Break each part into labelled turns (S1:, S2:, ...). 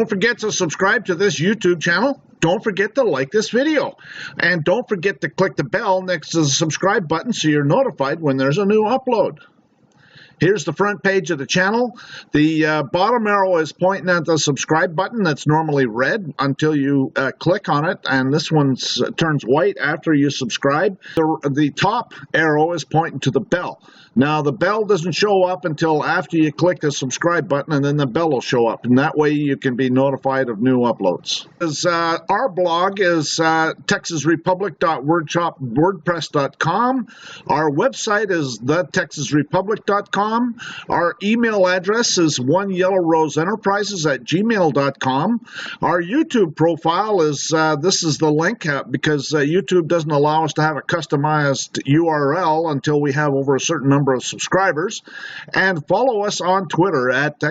S1: Don't forget to subscribe to this YouTube channel. Don't forget to like this video. And don't forget to click the bell next to the subscribe button so you're notified when there's a new upload. Here's the front page of the channel. The bottom arrow is pointing at the subscribe button that's normally red until you click on it, and this one turns white after you subscribe. The top arrow is pointing to the bell. Now, the bell doesn't show up until after you click the subscribe button, and then the bell will show up, and that way you can be notified of new uploads. Our blog is texasrepublic.wordpress.com. Our website is thetexasrepublic.com. Our email address is oneyellowroseenterprises@gmail.com. Our YouTube profile is, this is the link, because YouTube doesn't allow us to have a customized URL until we have over a certain number of subscribers. And follow us on Twitter at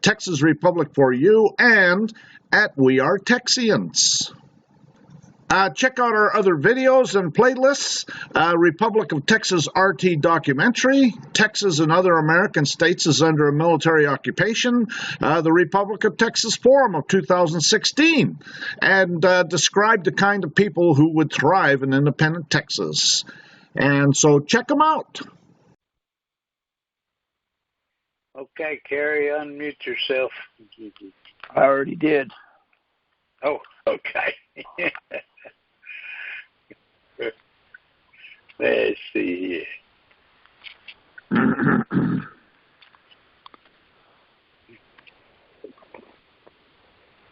S1: Texas Republic for You and at We Are Texians. Check out our other videos and playlists. Republic of Texas RT documentary. Texas and other American states is under a military occupation. The Republic of Texas Forum of 2016. And describe the kind of people who would thrive in independent Texas. And so check them out.
S2: Okay, Carrie, unmute yourself.
S3: I already did.
S2: Oh, okay. Let's see here.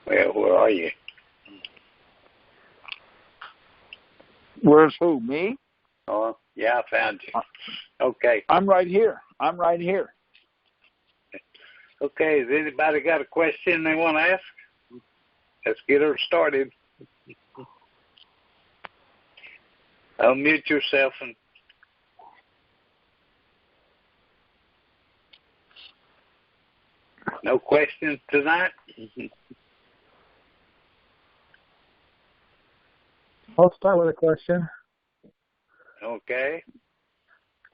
S2: Well, where are you?
S3: Where's who, me?
S2: Oh, yeah, I found you. Okay.
S3: I'm right here. I'm right here.
S2: Okay, has anybody got a question they want to ask? Let's get her started. Unmute yourself and no questions tonight?
S4: I'll start with a question.
S2: Okay.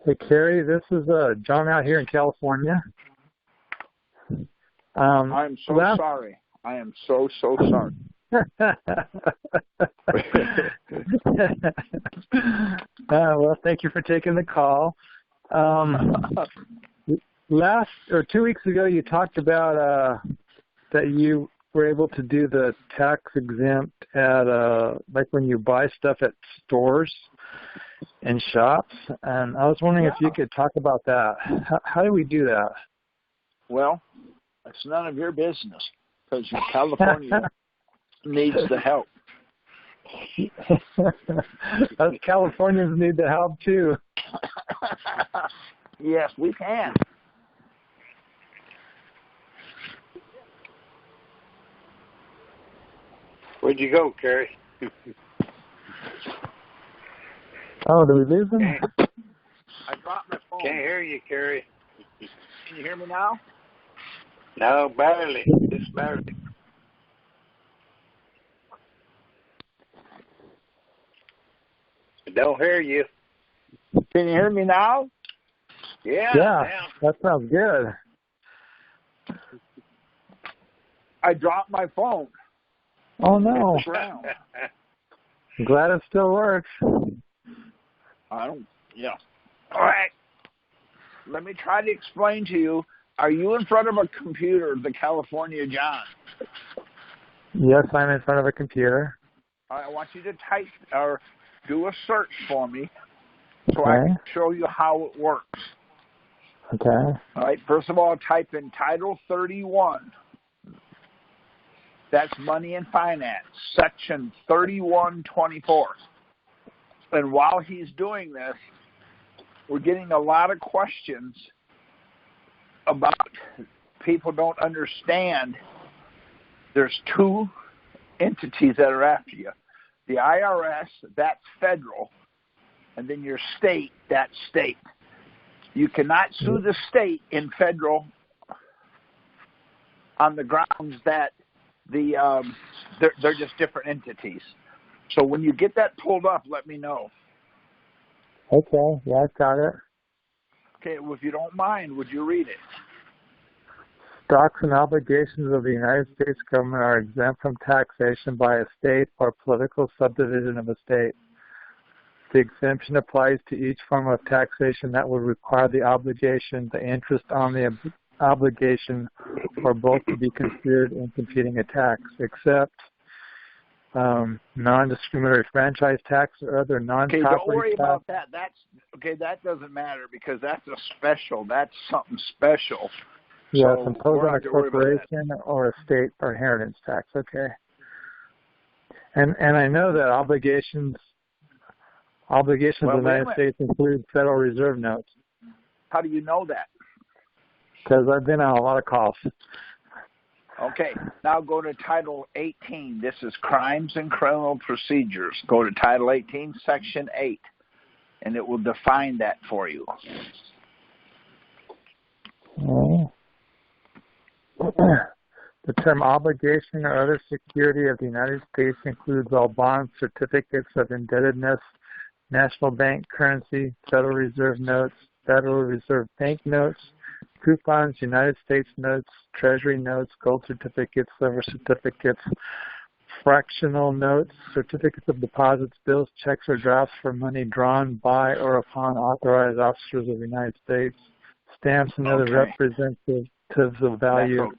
S4: Hey, Carrie, this is John out here in California.
S3: I'm so sorry. I am so sorry.
S4: Well, thank you for taking the call. 2 weeks ago, you talked about that you were able to do the tax exempt at like when you buy stuff at stores and shops, and I was wondering if you could talk about that. How do we do that?
S3: Well, it's none of your business because California needs the help.
S4: Us Californians need the help too.
S3: Yes, we can.
S2: Where'd you go, Carrie?
S4: Oh, did we lose him?
S3: I dropped my phone.
S2: Can't hear you, Carrie.
S3: Can you hear me now?
S2: No, barely. Just barely. I don't hear you.
S3: Can you hear me now?
S2: Yeah.
S4: That sounds good.
S3: I dropped my phone.
S4: Oh, no. I'm glad it still works.
S3: Yeah. All right. Let me try to explain to you. Are you in front of a computer, the California John?
S4: Yes, I'm in front of a computer.
S3: I want you to type or do a search for me so I can show you how it works.
S4: Okay.
S3: All right. First of all, type in Title 31. That's Money and Finance, Section 3124. And while he's doing this, we're getting a lot of questions about people don't understand there's two entities that are after you. The IRS, that's federal, and then your state, that's state. You cannot sue the state in federal on the grounds that they're just different entities. So when you get that pulled up, let me know.
S4: Okay, yeah, I've got it.
S3: Okay, well, if you don't mind, would you read it?
S4: Stocks and obligations of the United States government are exempt from taxation by a state or political subdivision of a state. The exemption applies to each form of taxation that would require the obligation, the interest on the obligation, or both to be considered in computing a tax, except non-discriminatory franchise tax or other non-property tax.
S3: Okay, don't worry about that. That doesn't matter because that's a special. That's something special.
S4: Yes,
S3: so
S4: imposed on a corporation or a state or inheritance tax. Okay. And I know that obligations of the United States include Federal Reserve notes.
S3: How do you know that?
S4: Because I've been on a lot of calls.
S3: Okay, now go to Title 18. This is Crimes and Criminal Procedures. Go to Title 18, Section 8, and it will define that for you.
S4: The term obligation or other security of the United States includes all bonds, certificates of indebtedness, national bank currency, Federal Reserve notes, Federal Reserve bank notes, coupons, United States notes, Treasury notes, gold certificates, silver certificates, fractional notes, certificates of deposits, bills, checks, or drafts for money drawn by or upon authorized officers of the United States, stamps and other representatives of value.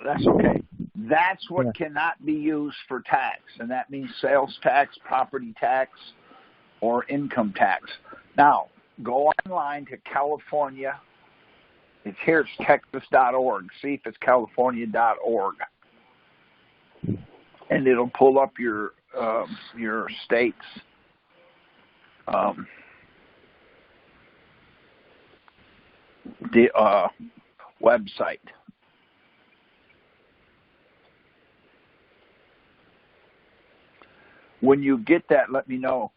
S3: That's okay. That's what cannot be used for tax, and that means sales tax, property tax, or income tax. Now, go online to California. It's texas.org. See if it's california.org. And it'll pull up your state's website. When you get that, let me know.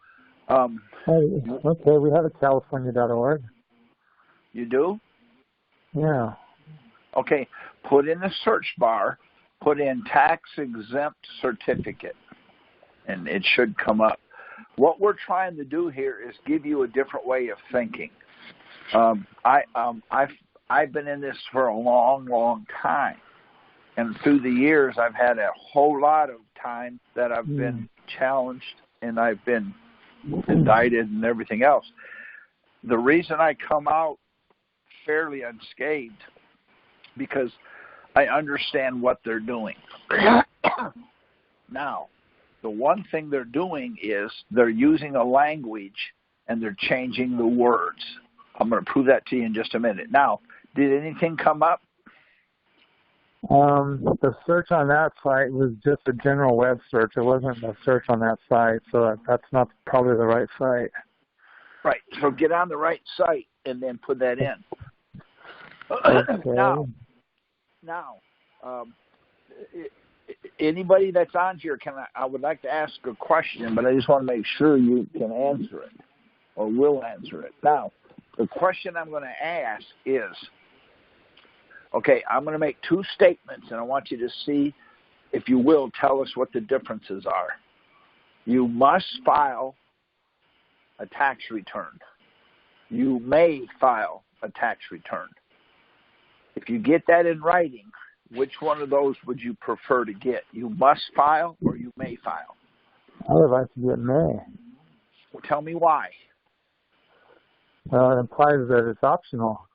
S4: Okay, we have a california.org.
S3: You do?
S4: Yeah.
S3: Okay, put in the search bar, put in tax-exempt certificate, and it should come up. What we're trying to do here is give you a different way of thinking. I've been in this for a long, long time, and through the years, I've had a whole lot of time that I've been challenged and I've been indicted and everything else. The reason I come out fairly unscathed because I understand what they're doing. Now, the one thing they're doing is they're using a language and they're changing the words. I'm going to prove that to you in just a minute. Now, did anything come up?
S4: The search on that site was just a general web search. It wasn't a search on that site, so that's not probably the right site.
S3: Right. So get on the right site and then put that in.
S4: Okay.
S3: Now, anybody that's on here, I would like to ask a question, but I just want to make sure you can answer it or will answer it. Now, the question I'm going to ask is, okay, I'm going to make two statements, and I want you to see, if you will, tell us what the differences are. You must file a tax return. You may file a tax return. If you get that in writing, which one of those would you prefer to get? You must file or you may file?
S4: I would like to get may.
S3: Well, tell me why.
S4: Well, it implies that it's optional.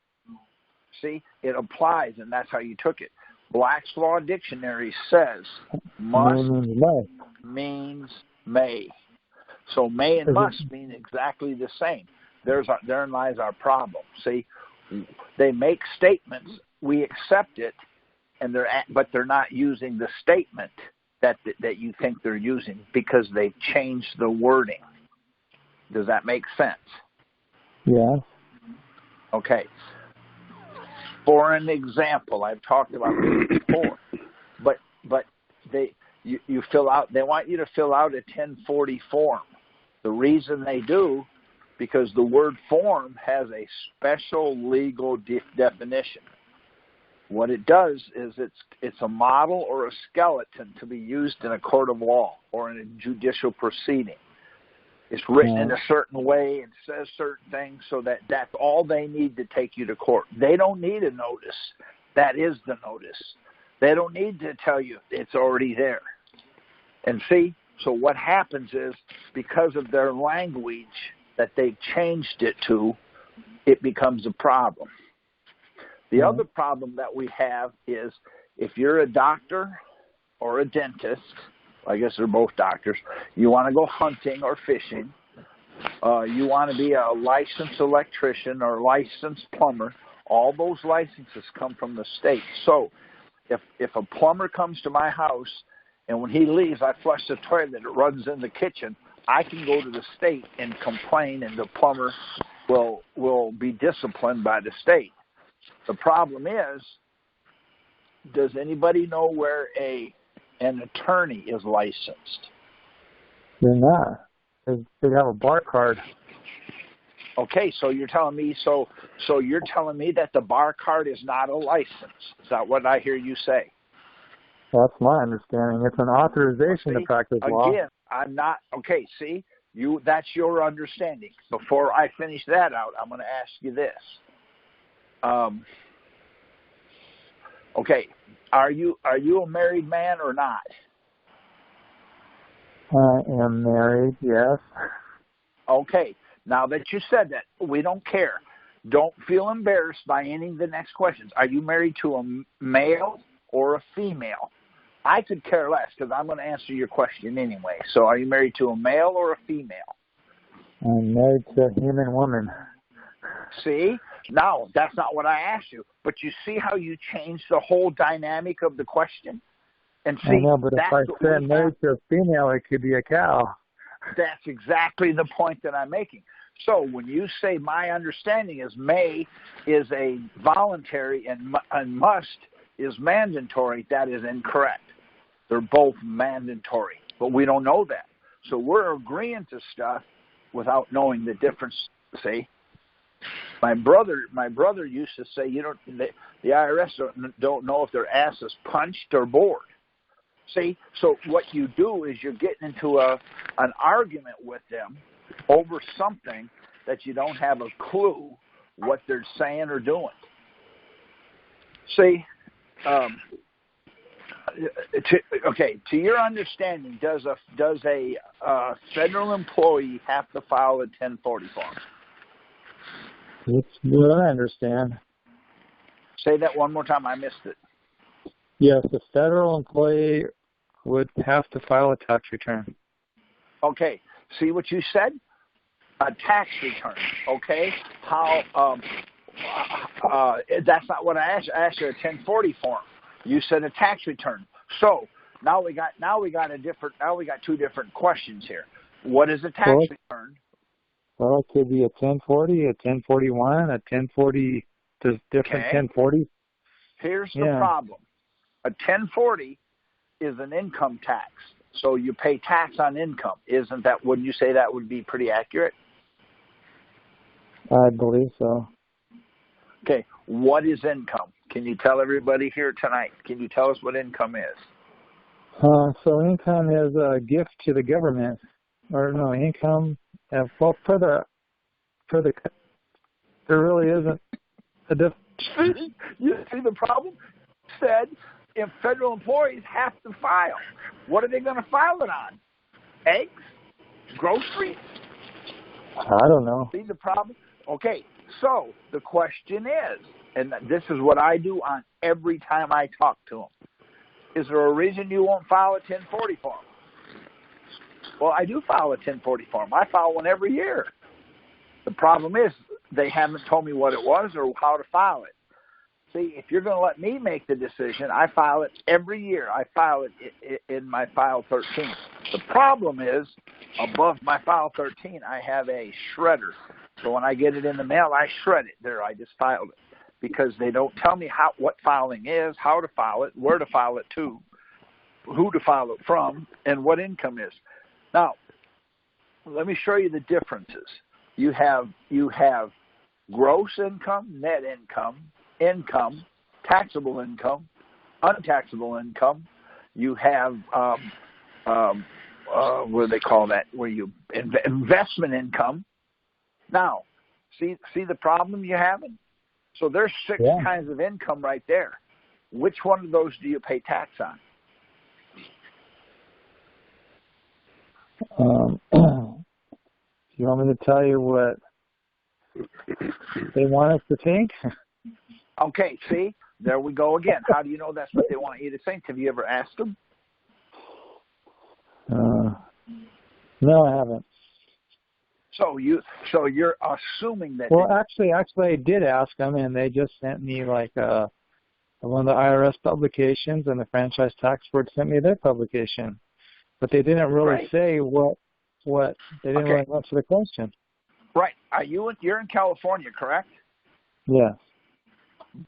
S3: See, it applies, and that's how you took it. Black's Law Dictionary says must means may. So may and must mean exactly the same. Therein lies our problem. See, they make statements, we accept it, but they're not using the statement that you think they're using because they've changed the wording. Does that make sense?
S4: Yeah.
S3: Okay. For an example, I've talked about this before, but you fill out. They want you to fill out a 1040 form. The reason they do, because the word form has a special legal definition. What it does is it's a model or a skeleton to be used in a court of law or in a judicial proceeding. It's written in a certain way and says certain things so that's all they need to take you to court. They don't need a notice. That is the notice. They don't need to tell you it's already there. And see, so what happens is because of their language that they've changed it to, it becomes a problem. The other problem that we have is if you're a doctor or a dentist, I guess they're both doctors, you want to go hunting or fishing, you want to be a licensed electrician or licensed plumber, all those licenses come from the state. So if a plumber comes to my house and when he leaves, I flush the toilet, it runs in the kitchen, I can go to the state and complain, and the plumber will be disciplined by the state. The problem is, does anybody know where an attorney is licensed?
S4: They're not. They have a bar card.
S3: Okay, so you're telling me you're telling me that the bar card is not a license. Is that what I hear you say?
S4: That's my understanding. It's an authorization to practice law.
S3: Again, I'm not okay, see? That's your understanding. Before I finish that out, I'm gonna ask you this. Okay, are you a married man or not?
S4: I am married, yes.
S3: Okay, now that you said that, we don't care. Don't feel embarrassed by any of the next questions. Are you married to a male or a female? I could care less because I'm going to answer your question anyway. So are you married to a male or a female?
S4: I'm married to a human woman.
S3: See? No, that's not what I asked you. But you see how you changed the whole dynamic of the question? And see,
S4: I know, but if I said married to a female, it could be a cow.
S3: That's exactly the point that I'm making. So when you say my understanding is may is a voluntary and must is mandatory, that is incorrect. They're both mandatory, but we don't know that. So we're agreeing to stuff without knowing the difference, see? My brother used to say, the IRS don't know if their ass is punched or bored. See? So what you do is you're getting into an argument with them over something that you don't have a clue what they're saying or doing. See? To your understanding, does a federal employee have to file a 1040 form?
S4: That's what I understand.
S3: Say that one more time. I missed it.
S4: Yes, a federal employee would have to file a tax return.
S3: Okay. See what you said? A tax return. Okay. How? That's not what I asked you. I asked you a 1040 form. You said a tax return. So now we got two different questions here. What is a tax return?
S4: Well, it could be a 1040, a 1041, a 1040. There's different 1040s.
S3: Here's the problem. A 1040 is an income tax. So you pay tax on income. Wouldn't you say that would be pretty accurate?
S4: I believe so.
S3: Okay. What is income? Can you tell everybody here tonight? Can you tell us what income is?
S4: So income is a gift to the government. Or no, income. Well, there really isn't a difference.
S3: You see the problem? Said if federal employees have to file, what are they going to file it on? Eggs? Groceries?
S4: I don't know.
S3: See the problem? Okay, so the question is, and this is what I do on every time I talk to them, is there a reason you won't file a 1040 form? Well, I do file a 1040 form. I file one every year. The problem is they haven't told me what it was or how to file it. See, if you're going to let me make the decision, I file it every year. I file it in my file 13. The problem is, above my file 13, I have a shredder. So when I get it in the mail, I shred it. There, I just filed it. Because they don't tell me what filing is, how to file it, where to file it to, who to file it from, and what income is. Now, let me show you the differences. You have gross income, net income, income, taxable income, untaxable income. You have what do they call that? Where you investment income. Now, see the problem you're having. So there's six kinds of income right there. which one of those do you pay tax on?
S4: You want me to tell you what they want us to think?
S3: Okay, see, there we go again. How do you know that's what they want you to think? Have you ever asked them?
S4: No, I haven't.
S3: So you're assuming that.
S4: Well, actually, I did ask them, and they just sent me like one of the IRS publications, and the Franchise Tax Board sent me their publication, but they didn't really say what they didn't really answer the question.
S3: Right. You're in California, correct?
S4: Yes.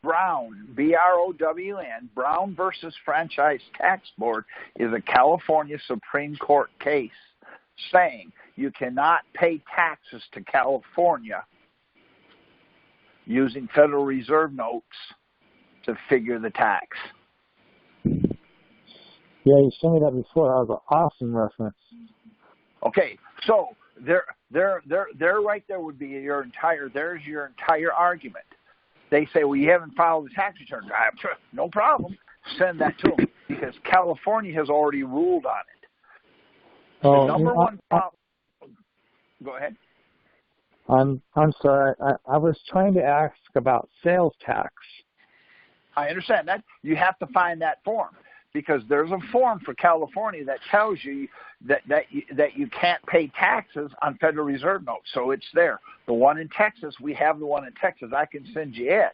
S3: Brown, B-R-O-W-N, Brown versus Franchise Tax Board is a California Supreme Court case saying you cannot pay taxes to California using Federal Reserve notes to figure the tax.
S4: Yeah, you sent me that before. That was an awesome reference.
S3: Okay, so there right there would be your entire argument. They say, well, you haven't filed the tax return. No problem. Send that to them because California has already ruled on it. The number one problem. Go ahead.
S4: I'm sorry. I was trying to ask about sales tax.
S3: I understand that. You have to find that form because there's a form for California that tells you that you can't pay taxes on Federal Reserve notes. So it's there. The one in Texas, we have the one in Texas. I can send you it.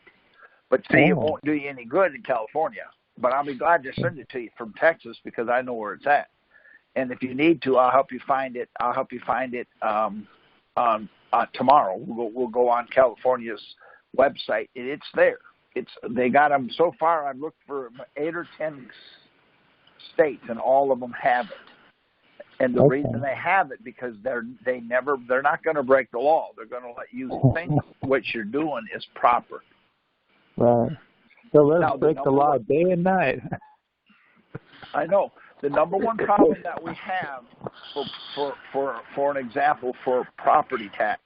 S3: But see, it won't do you any good in California. But I'll be glad to send it to you from Texas because I know where it's at. And if you need to, I'll help you find it. I'll help you find it tomorrow. We'll go on California's website. It's there. They got them so far. I've looked for 8 or 10 states, and all of them have it. And the reason they have it because they're not going to break the law. They're going to let you think what you're doing is proper.
S4: Right. So let's break the law day and night.
S3: I know. The number one problem that we have, for an example, for property tax,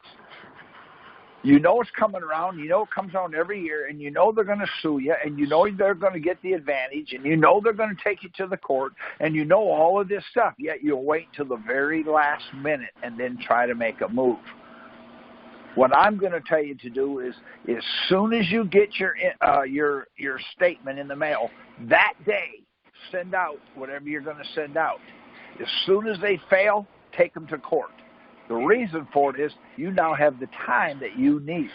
S3: you know it's coming around, you know it comes around every year, and you know they're going to sue you, and you know they're going to get the advantage, and you know they're going to take you to the court, and you know all of this stuff, yet you'll wait till the very last minute and then try to make a move. What I'm going to tell you to do is, as soon as you get your statement in the mail, that day, send out whatever you're going to send out. As soon as they fail, take them to court. The reason for it is you now have the time that you need,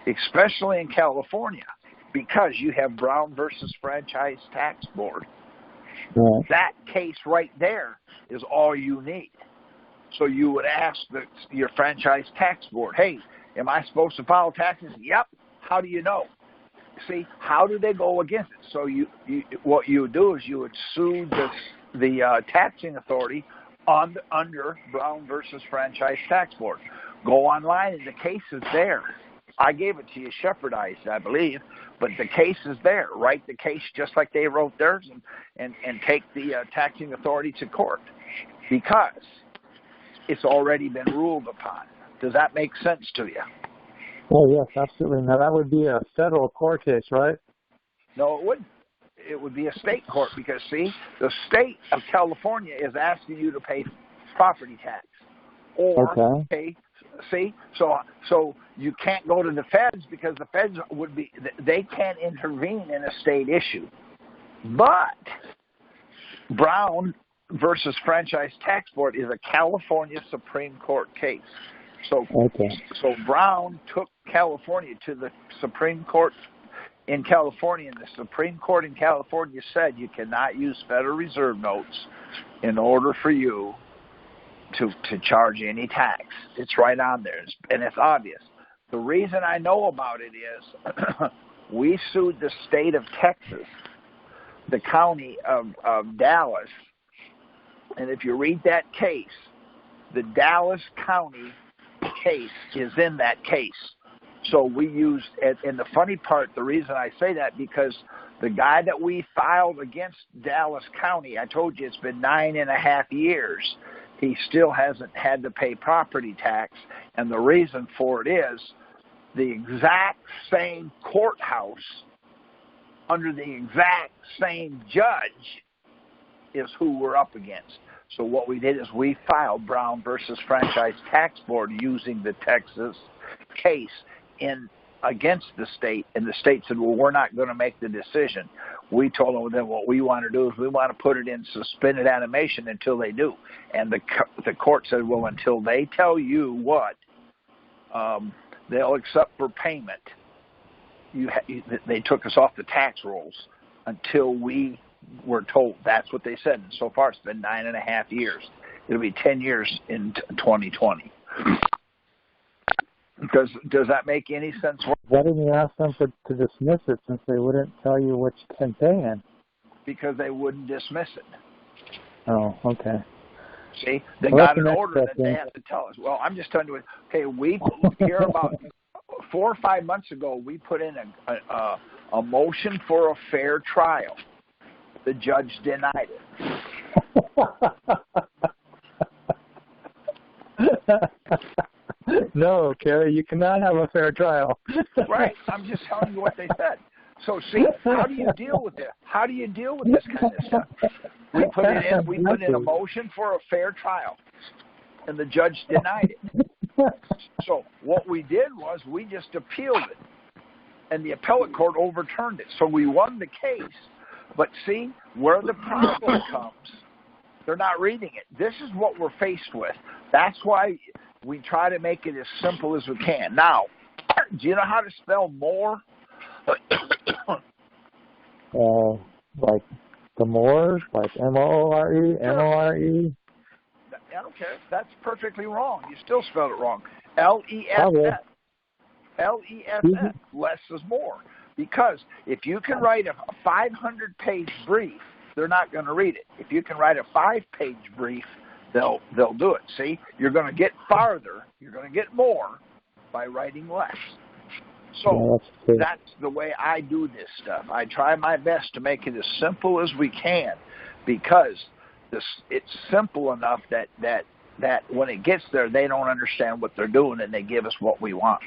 S3: especially in California, because you have Brown versus Franchise Tax Board. Right. That case right there is all you need. So you would ask your Franchise Tax Board, hey, am I supposed to file taxes? Yep. How do you know? See, how do they go against it? So what you would do is you would sue the taxing authority under Brown versus Franchise Tax Board. Go online, and the case is there. I gave it to you, shepherdized, I believe, but the case is there. Write the case just like they wrote theirs, and take the taxing authority to court because it's already been ruled upon. Does that make sense to you?
S4: Oh, yes, absolutely. Now, that would be a federal court case, right?
S3: No, it wouldn't. It would be a state court because, see, the state of California is asking you to pay property tax. Or pay, see, so you can't go to the feds because the feds they can't intervene in a state issue. But Brown versus Franchise Tax Board is a California Supreme Court case. So Brown took California to the Supreme Court in California, and the Supreme Court in California said you cannot use Federal Reserve notes in order for you to charge any tax. It's right on there, and it's obvious. The reason I know about it is we sued the state of Texas, the county of Dallas, and if you read that case, the Dallas County case is in that case. So we used, and the funny part, the reason I say that, because the guy that we filed against Dallas County, I told you it's been 9.5 years, he still hasn't had to pay property tax, and the reason for it is the exact same courthouse under the exact same judge is who we're up against. So what we did is we filed Brown versus Franchise Tax Board using the Texas case against the state, and the state said, well, we're not going to make the decision. We told them that what we want to do is we want to put it in suspended animation until they do. And the court said, well, until they tell you what they'll accept for payment, they took us off the tax rolls until we were told. That's what they said. And so far, it's been 9.5 years. It'll be 10 years in 2020. Does that make any sense?
S4: Why didn't you ask them to dismiss it since they wouldn't tell you which can pay in?
S3: Because they wouldn't dismiss it.
S4: Oh, okay.
S3: See, they got an order that they have to tell us. Well, I'm just telling you, okay, here about 4 or 5 months ago, we put in a motion for a fair trial. The judge denied it.
S4: No, Kerry, you cannot have a fair trial.
S3: Right. I'm just telling you what they said. So, see, how do you deal with it? How do you deal with this kind of stuff? We put in a motion for a fair trial, and the judge denied it. So what we did was we just appealed it, and the appellate court overturned it. So we won the case. But see, where the problem comes, they're not reading it. This is what we're faced with. That's why we try to make it as simple as we can. Now, do you know how to spell more?
S4: Like the more, like M-O-R-E, M-O-R-E?
S3: I don't care. That's perfectly wrong. You still spelled it wrong. L-E-S-S. L-E-S-S. Less is more. Because if you can write a 500-page brief, they're not going to read it. If you can write a 5-page brief, they'll do it. See, you're going to get farther, you're going to get more by writing less. So that's the way I do this stuff. I try my best to make it as simple as we can, because it's simple enough that when it gets there, they don't understand what they're doing, and they give us what we want.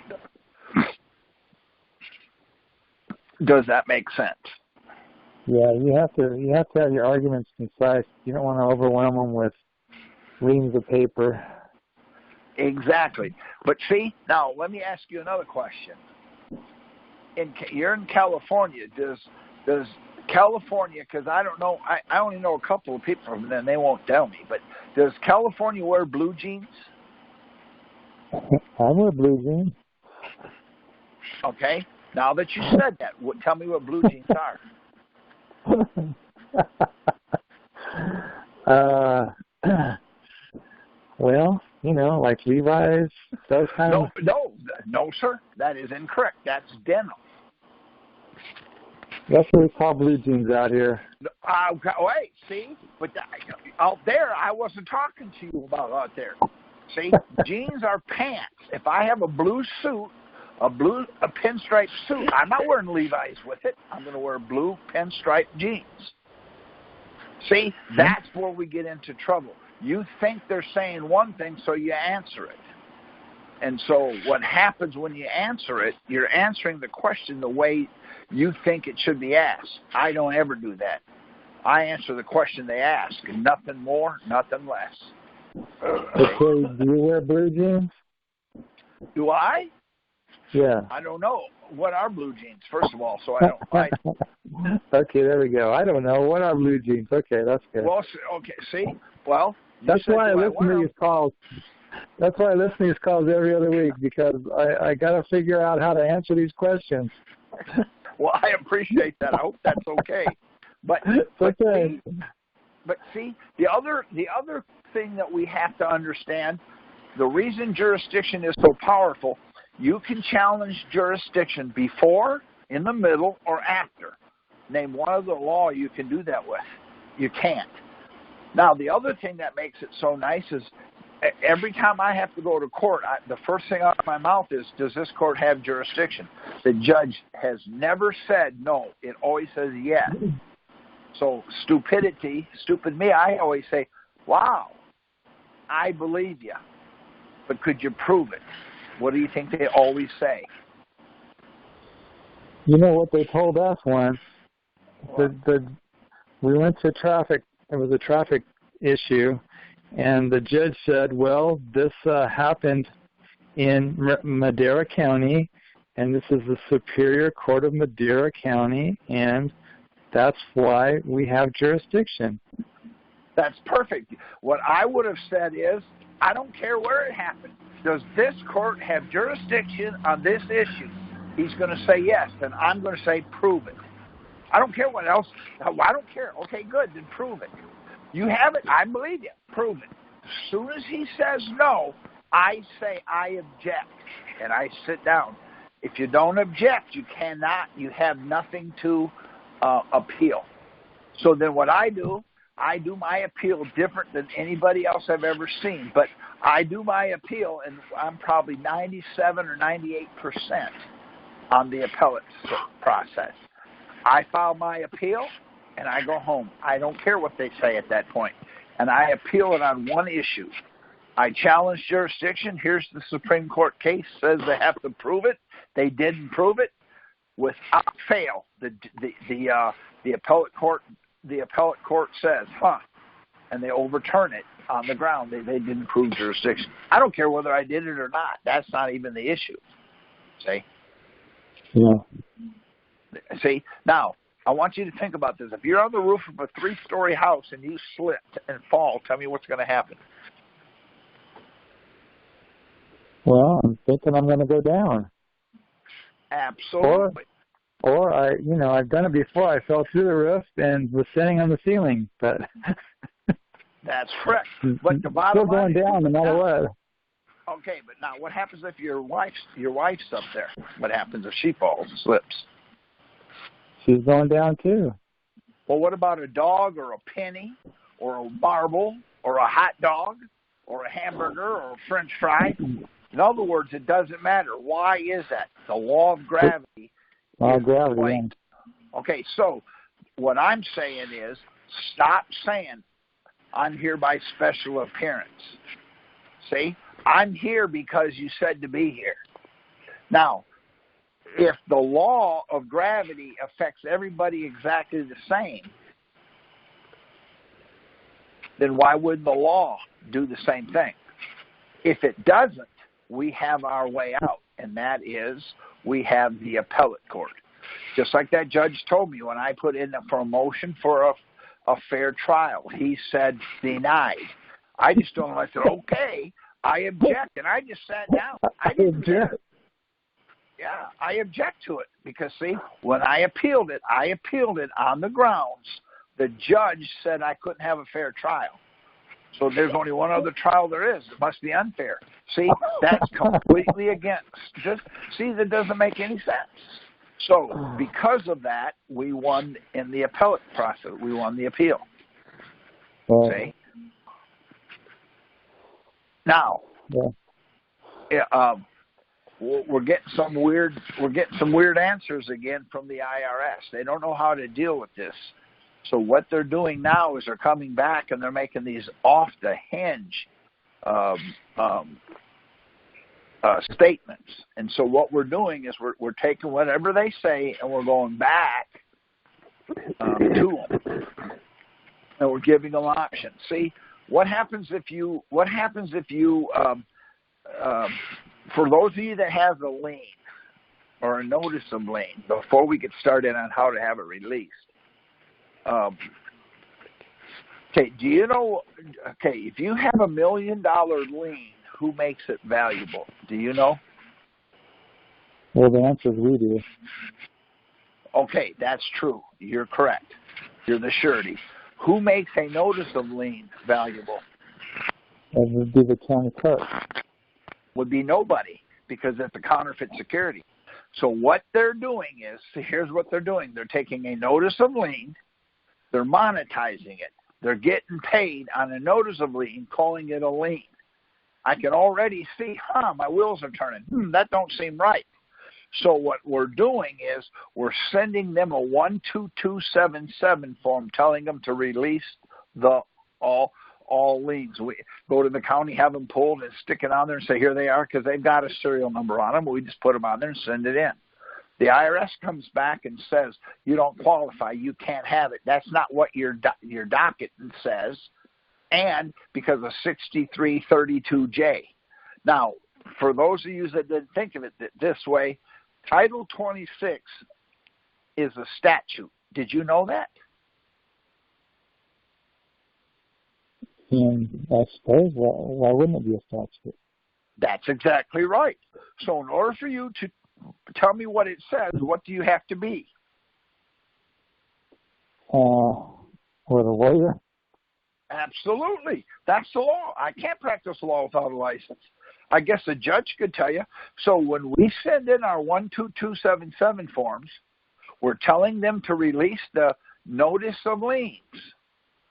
S3: Does that make sense?
S4: Yeah, you have to have your arguments concise. You don't want to overwhelm them with reams of paper.
S3: Exactly. But see, now let me ask you another question. You're in California. Does California, because I don't know, I only know a couple of people from there, and they won't tell me, but does California wear blue jeans?
S4: I wear blue jeans.
S3: Okay. Now that you said that, tell me what blue jeans are.
S4: Well, like Levi's, those kind of...
S3: No, sir. That is incorrect. That's denim.
S4: That's what we call blue jeans out here.
S3: Wait, see? But out there, I wasn't talking to you about out there. See? Jeans are pants. If I have a blue suit, a pinstripe suit, I'm not wearing Levi's with it. I'm going to wear blue pinstripe jeans. See? That's where we get into trouble. You think they're saying one thing, so you answer it. And so what happens when you answer it, you're answering the question the way you think it should be asked. I don't ever do that. I answer the question they ask, and nothing more, nothing less.
S4: Okay, do you wear blue jeans?
S3: Do I?
S4: Yeah.
S3: I don't know. What are blue jeans, first of all, so I don't...
S4: Okay, there we go. I don't know. What are blue jeans? Okay, that's good.
S3: Well, okay, see? Well...
S4: That's why I listen to these calls. That's why I listen to these calls every other week, because I got to figure out how to answer these questions.
S3: Well, I appreciate that. I hope that's okay. But see, the other thing that we have to understand, the reason jurisdiction is so powerful, you can challenge jurisdiction before, in the middle, or after. Name one of the law you can do that with. You can't. Now, the other thing that makes it so nice is every time I have to go to court, the first thing out of my mouth is, does this court have jurisdiction? The judge has never said no. It always says yes. So stupid me, I always say, wow, I believe you. But could you prove it? What do you think they always say?
S4: You know what they told us once? we went to traffic. It was a traffic issue, and the judge said, "Well, this happened in Madera County, and this is the Superior Court of Madera County, and that's why we have jurisdiction."
S3: That's perfect. What I would have said is, I don't care where it happened. Does this court have jurisdiction on this issue? He's going to say yes, and I'm going to say prove it. I don't care what else. I don't care. Okay, good, then prove it. You have it. I believe you. Prove it. As soon as he says no, I say I object, and I sit down. If you don't object, you cannot. You have nothing to appeal. So then what I do my appeal different than anybody else I've ever seen. But I do my appeal, and I'm probably 97 or 98% on the appellate process. I file my appeal, and I go home. I don't care what they say at that point. And I appeal it on one issue. I challenge jurisdiction. Here's the Supreme Court case. Says they have to prove it. They didn't prove it. Without fail, the appellate court says, and they overturn it on the ground. They didn't prove jurisdiction. I don't care whether I did it or not. That's not even the issue. See?
S4: Yeah.
S3: See? Now, I want you to think about this. If you're on the roof of a 3-story house and you slip and fall, tell me what's going to happen.
S4: Well, I'm thinking I'm going to go down.
S3: Absolutely.
S4: Or I've done it before. I fell through the roof and was sitting on the ceiling. But
S3: that's correct. But the bottom
S4: still going down no matter what.
S3: Okay, but now what happens if your wife's up there? What happens if she falls and slips?
S4: She's going down too.
S3: Well, what about a dog or a penny or a marble or a hot dog or a hamburger or a French fry? In other words, it doesn't matter. Why is that? The law of gravity.
S4: Law of gravity. Yeah.
S3: Okay, so what I'm saying is stop saying I'm here by special appearance. See? I'm here because you said to be here. Now, if the law of gravity affects everybody exactly the same, then why would the law do the same thing? If it doesn't, we have our way out, and that is we have the appellate court. Just like that judge told me when I put in for a motion for a fair trial. He said denied. I just told him, I said, okay, I object, and I just sat down. I didn't care. Yeah, I object to it because, see, when I appealed it on the grounds the judge said I couldn't have a fair trial. So there's only one other trial there is. It must be unfair. See, that's completely against. That doesn't make any sense. So because of that, we won in the appellate process. We won the appeal. See? Now, we're getting some weird answers again from the IRS. They don't know how to deal with this. So what they're doing now is they're coming back and they're making these off the hinge statements. And so what we're doing is we're taking whatever they say and we're going back to them, and we're giving them options. See, what happens if you for those of you that have a lien or a notice of lien, before we get started on how to have it released. Do you know? Okay, if you have $1 million lien, who makes it valuable? Do you know?
S4: Well, the answer is we do.
S3: Okay, that's true. You're correct. You're the surety. Who makes a notice of lien valuable?
S4: That would be the county clerk.
S3: Would be nobody, because it's a counterfeit security. So what they're doing is, here's what they're doing. They're taking a notice of lien, they're monetizing it. They're getting paid on a notice of lien, calling it a lien. I can already see, my wheels are turning. That don't seem right. So what we're doing is we're sending them a 12277 form telling them to release all liens. We go to the county, have them pulled and stick it on there and say, here they are, because they've got a serial number on them. We just put them on there and send it in. The IRS comes back and says, you don't qualify, you can't have it. That's not what your docket says, and because of 6332J. Now, for those of you that didn't think of it this way, Title 26 is a statute. Did you know that?
S4: I suppose, why wouldn't it be a statute?
S3: That's exactly right. So in order for you to tell me what it says, what do you have to be?
S4: With a lawyer?
S3: Absolutely. That's the law. I can't practice law without a license. I guess a judge could tell you. So when we send in our 12277 forms, we're telling them to release the notice of liens.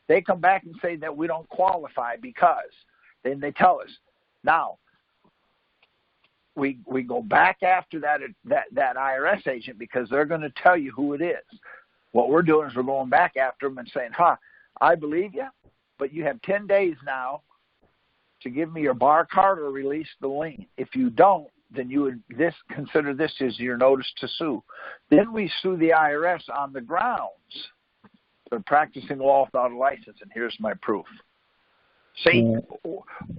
S3: They come back and say that we don't qualify because. Then they tell us. Now, we go back after that IRS agent because they're going to tell you who it is. What we're doing is we're going back after them and saying, I believe you, but you have 10 days now to give me your bar card or release the lien. If you don't, then you would consider this as your notice to sue. Then we sue the IRS on the grounds they're practicing law without a license, and here's my proof. See,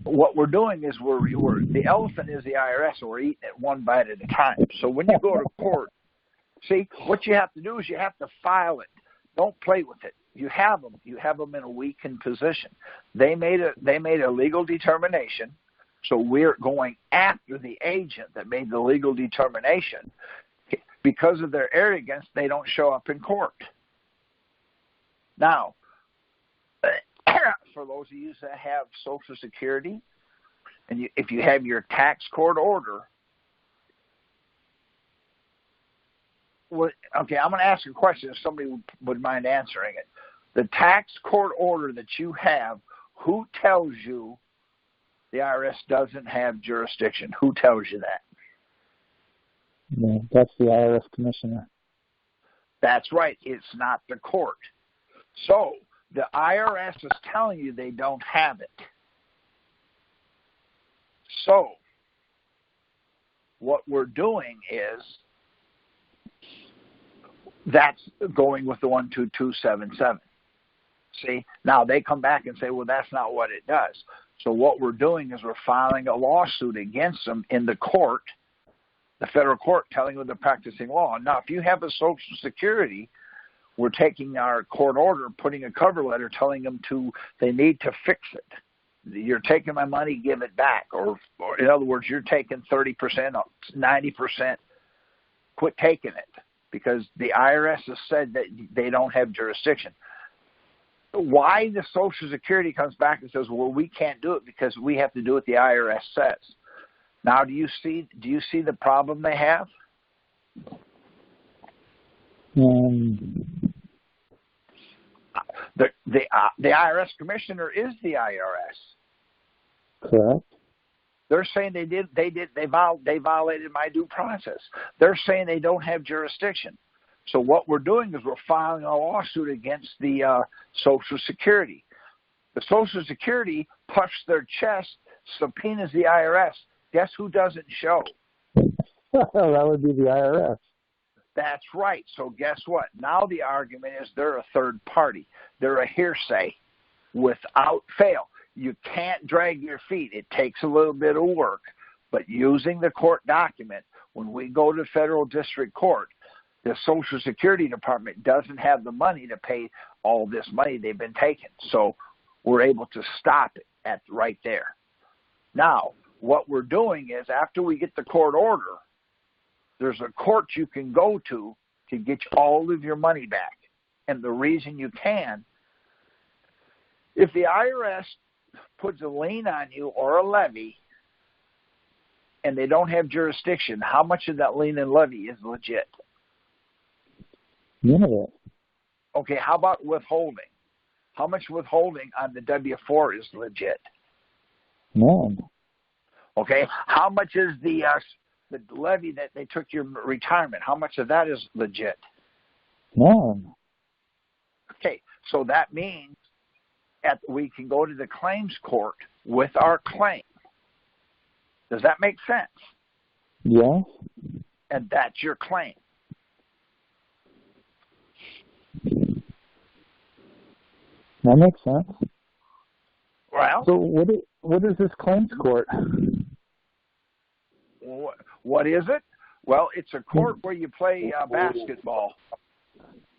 S3: what we're doing is we're the elephant is the IRS, and we're eating it one bite at a time. So when you go to court, see, what you have to do is you have to file it. Don't play with it. You have them. You have them in a weakened position. They made a legal determination, so we're going after the agent that made the legal determination. Because of their arrogance, they don't show up in court. Now, for those of you that have Social Security, and if you have your tax court order, okay, I'm going to ask a question if somebody would mind answering it. The tax court order that you have, who tells you the IRS doesn't have jurisdiction? Who tells you that?
S4: Yeah, that's the IRS commissioner.
S3: That's right. It's not the court. So the IRS is telling you they don't have it. So what we're doing is that's going with the 12277. See, now they come back and say, well, that's not what it does. So what we're doing is we're filing a lawsuit against them in the court, the federal court, telling them they're practicing law. Now, if you have a Social Security, we're taking our court order, putting a cover letter, telling them they need to fix it. You're taking my money, give it back. Or in other words, you're taking 30%, 90%, quit taking it. Because the IRS has said that they don't have jurisdiction. Why the Social Security comes back and says, well, we can't do it because we have to do what the IRS says. Now, do you see the problem they have? The IRS commissioner is the IRS.
S4: Correct.
S3: They're saying they violated my due process. They're saying they don't have jurisdiction. So what we're doing is we're filing a lawsuit against the Social Security. The Social Security puffs their chest, subpoenas the IRS. Guess who doesn't show?
S4: That would be the IRS.
S3: That's right. So guess what? Now the argument is they're a third party. They're a hearsay without fail. You can't drag your feet. It takes a little bit of work. But using the court document, when we go to federal district court, the Social Security Department doesn't have the money to pay all this money they've been taking. So we're able to stop it right there. Now, what we're doing is after we get the court order, there's a court you can go to get all of your money back. And the reason you can, if the IRS puts a lien on you or a levy and they don't have jurisdiction, how much of that lien and levy is legit?
S4: None of it.
S3: Okay, how about withholding? How much withholding on the W-4 is legit?
S4: None.
S3: Okay, how much is the levy that they took your retirement? How much of that is legit?
S4: None.
S3: Okay, so that means we can go to the claims court with our claim. Does that make sense?
S4: Yes.
S3: And that's your claim.
S4: That makes sense.
S3: Well,
S4: So what is this claims court?
S3: what is it? Well, it's a court where you play basketball.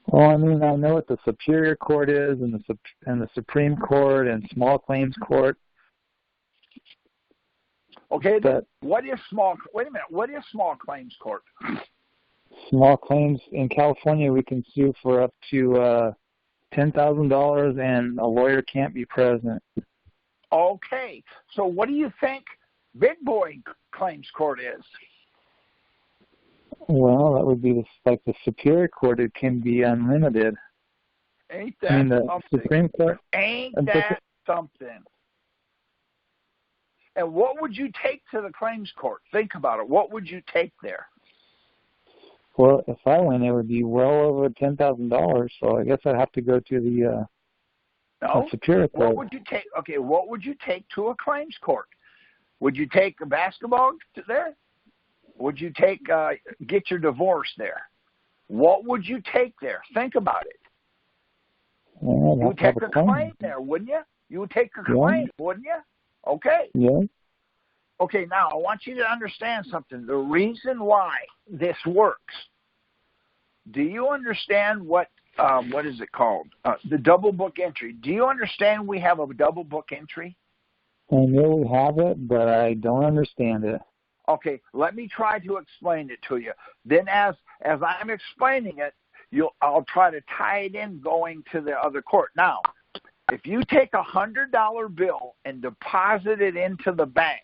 S4: Well, I mean, I know what the Superior Court is, and the Supreme Court, and Small Claims Court.
S3: Okay,
S4: but
S3: what is small? Wait a minute. What is small claims court?
S4: small claims in California, we can sue for up to $10,000, and a lawyer can't be present.
S3: Okay, so what do you think big boy claims court is?
S4: Well, that would be like the Superior Court. It can be unlimited.
S3: Ain't that
S4: I mean, the
S3: something?
S4: Supreme Court.
S3: Ain't that something? And what would you take to the claims court? Think about it. What would you take there?
S4: Well, if I win, it would be well over $10,000. So I guess I'd have to go to the Superior Court.
S3: What would you take? Okay, what would you take to a claims court? Would you take a basketball there? Would you take get your divorce there? What would you take there? Think about it.
S4: Well,
S3: you would take a claim there, wouldn't you? You would take a claim, wouldn't you? Okay.
S4: Yeah.
S3: Okay, now I want you to understand something. The reason why this works, do you understand what is it called? The double book entry. Do you understand we have a double book entry?
S4: I know we have it, but I don't understand it.
S3: Okay, let me try to explain it to you. Then as I'm explaining it, I'll try to tie it in going to the other court. Now, if you take a $100 bill and deposit it into the bank,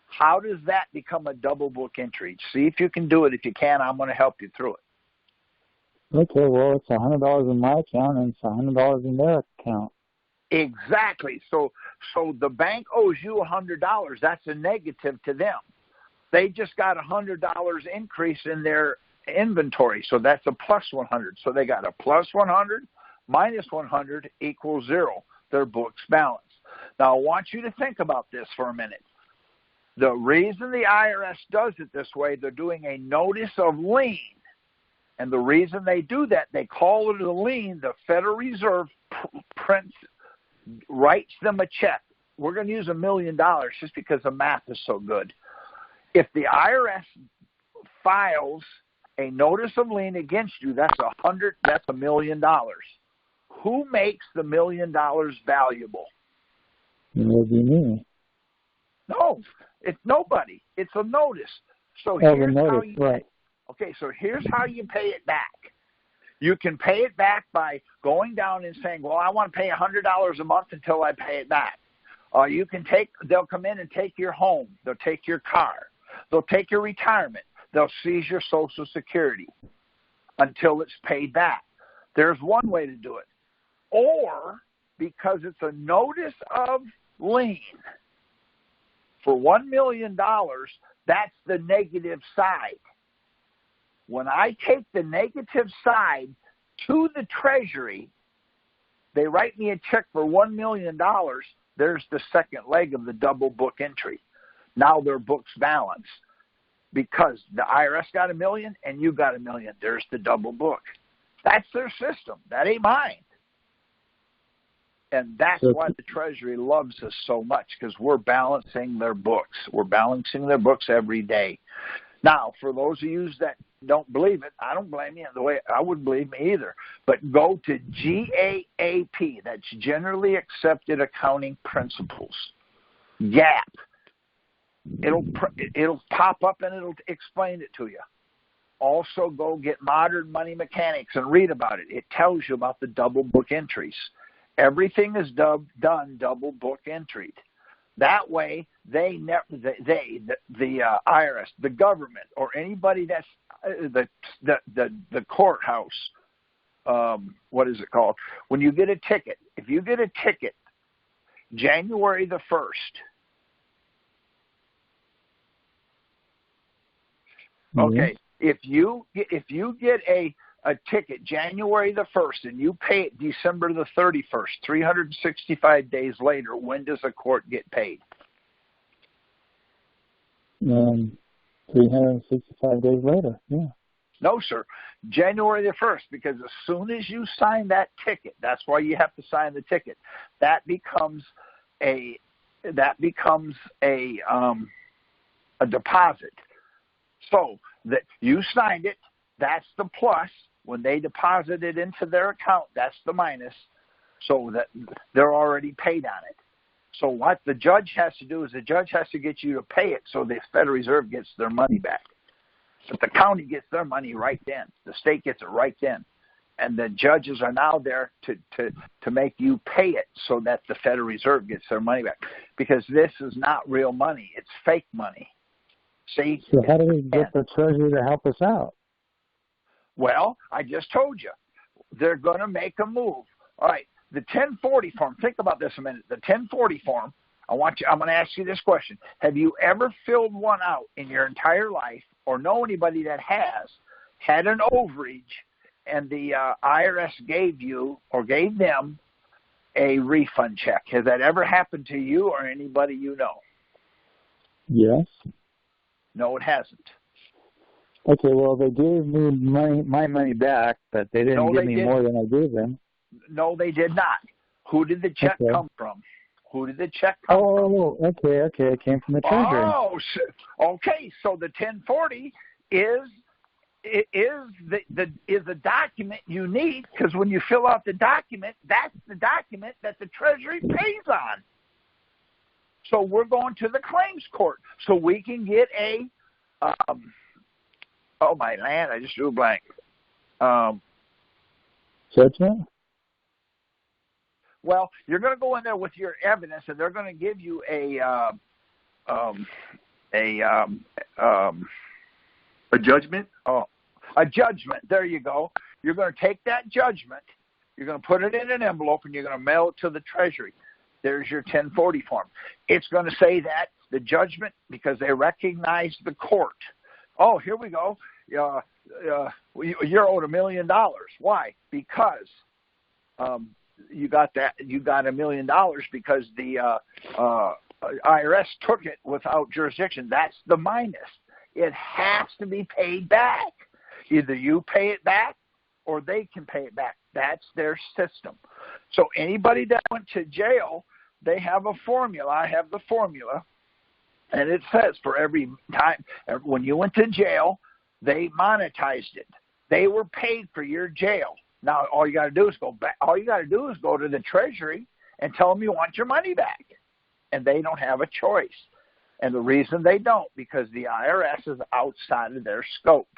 S3: how does that become a double book entry? See if you can do it. If you can, I'm going to help you through it.
S4: Okay, well, it's $100 in my account and it's $100 in their account.
S3: Exactly. So the bank owes you $100. That's a negative to them. They just got $100 increase in their inventory, so that's a plus 100. So they got a plus 100 minus 100 equals 0, their book's balance. Now, I want you to think about this for a minute. The reason the IRS does it this way, they're doing a notice of lien. And the reason they do that, they call it a lien. The Federal Reserve writes them a check. We're going to use $1 million just because the math is so good. If the IRS files a notice of lien against you, that's $1 million. Who makes the $1 million valuable?
S4: It would be me.
S3: No, it's nobody. It's a notice. So
S4: here's how you
S3: right. Okay, so here's how you pay it back. You can pay it back by going down and saying, well, I want to pay $100 a month until I pay it back. They'll come in and take your home. They'll take your car. They'll take your retirement. They'll seize your Social Security until it's paid back. There's one way to do it. Or, because it's a notice of lien, for $1 million, that's the negative side. When I take the negative side to the Treasury, they write me a check for $1 million. There's the second leg of the double book entry. Now their book's balanced because the IRS got $1 million and you got $1 million. There's the double book. That's their system. That ain't mine. And that's why the Treasury loves us so much, because we're balancing their books. We're balancing their books every day. Now, for those of you that don't believe it, I don't blame you. The way I wouldn't believe me either. But go to GAAP. That's Generally Accepted Accounting Principles. GAAP. It'll pop up and it'll explain it to you. Also, go get Modern Money Mechanics and read about it. It tells you about the double book entries. Everything is done double book entered. That way, the IRS, the government, or anybody that's the courthouse. What is it called? When you get a ticket, if you get a ticket, January the 1st. Okay, if you get a ticket January the 1st and you pay it December the 31st, 365 days later, when does a court get paid?
S4: 365 days later, yeah.
S3: No, sir. January the 1st, because as soon as you sign that ticket, that's why you have to sign the ticket. That becomes a deposit. So that you signed it, that's the plus. When they deposit it into their account, that's the minus. So that they're already paid on it. So what the judge has to do is the judge has to get you to pay it so the Federal Reserve gets their money back. But the county gets their money right then. The state gets it right then. And the judges are now there to make you pay it so that the Federal Reserve gets their money back. Because this is not real money. It's fake money. See?
S4: So how do we get the Treasury to help us out?
S3: Well, I just told you. They're going to make a move. All right. The 1040 form, think about this a minute. The 1040 form, I'm going to ask you this question. Have you ever filled one out in your entire life or know anybody that has had an overage and the IRS gave you or gave them a refund check? Has that ever happened to you or anybody you know?
S4: Yes.
S3: No, it hasn't.
S4: Okay, well, they gave me my money back, but they didn't give me more than I gave them.
S3: No, they did not. Who did the check come from? Who did the check come from?
S4: Oh, okay. It came from the Treasury.
S3: Oh, okay. So the 1040 is the document you need, because when you fill out the document, that's the document that the Treasury pays on. So we're going to the claims court so we can get a oh my land, I just drew a blank.
S4: Judgment?
S3: Well, you're going to go in there with your evidence, and they're going to give you a judgment. Oh, a judgment. There you go. You're going to take that judgment. You're going to put it in an envelope, and you're going to mail it to the Treasury. There's your 1040 form. It's going to say that the judgment, because they recognize the court. Oh, here we go. You're owed $1 million. Why? Because you got $1 million because the IRS took it without jurisdiction. That's the minus. It has to be paid back. Either you pay it back or they can pay it back. That's their system. So anybody that went to jail, they have a formula. I have the formula. And it says for every time when you went to jail, they monetized it. They were paid for your jail. Now all you got to do is go back. All you got to do is go to the Treasury and tell them you want your money back, and they don't have a choice. And the reason they don't, because the IRS is outside of their scope.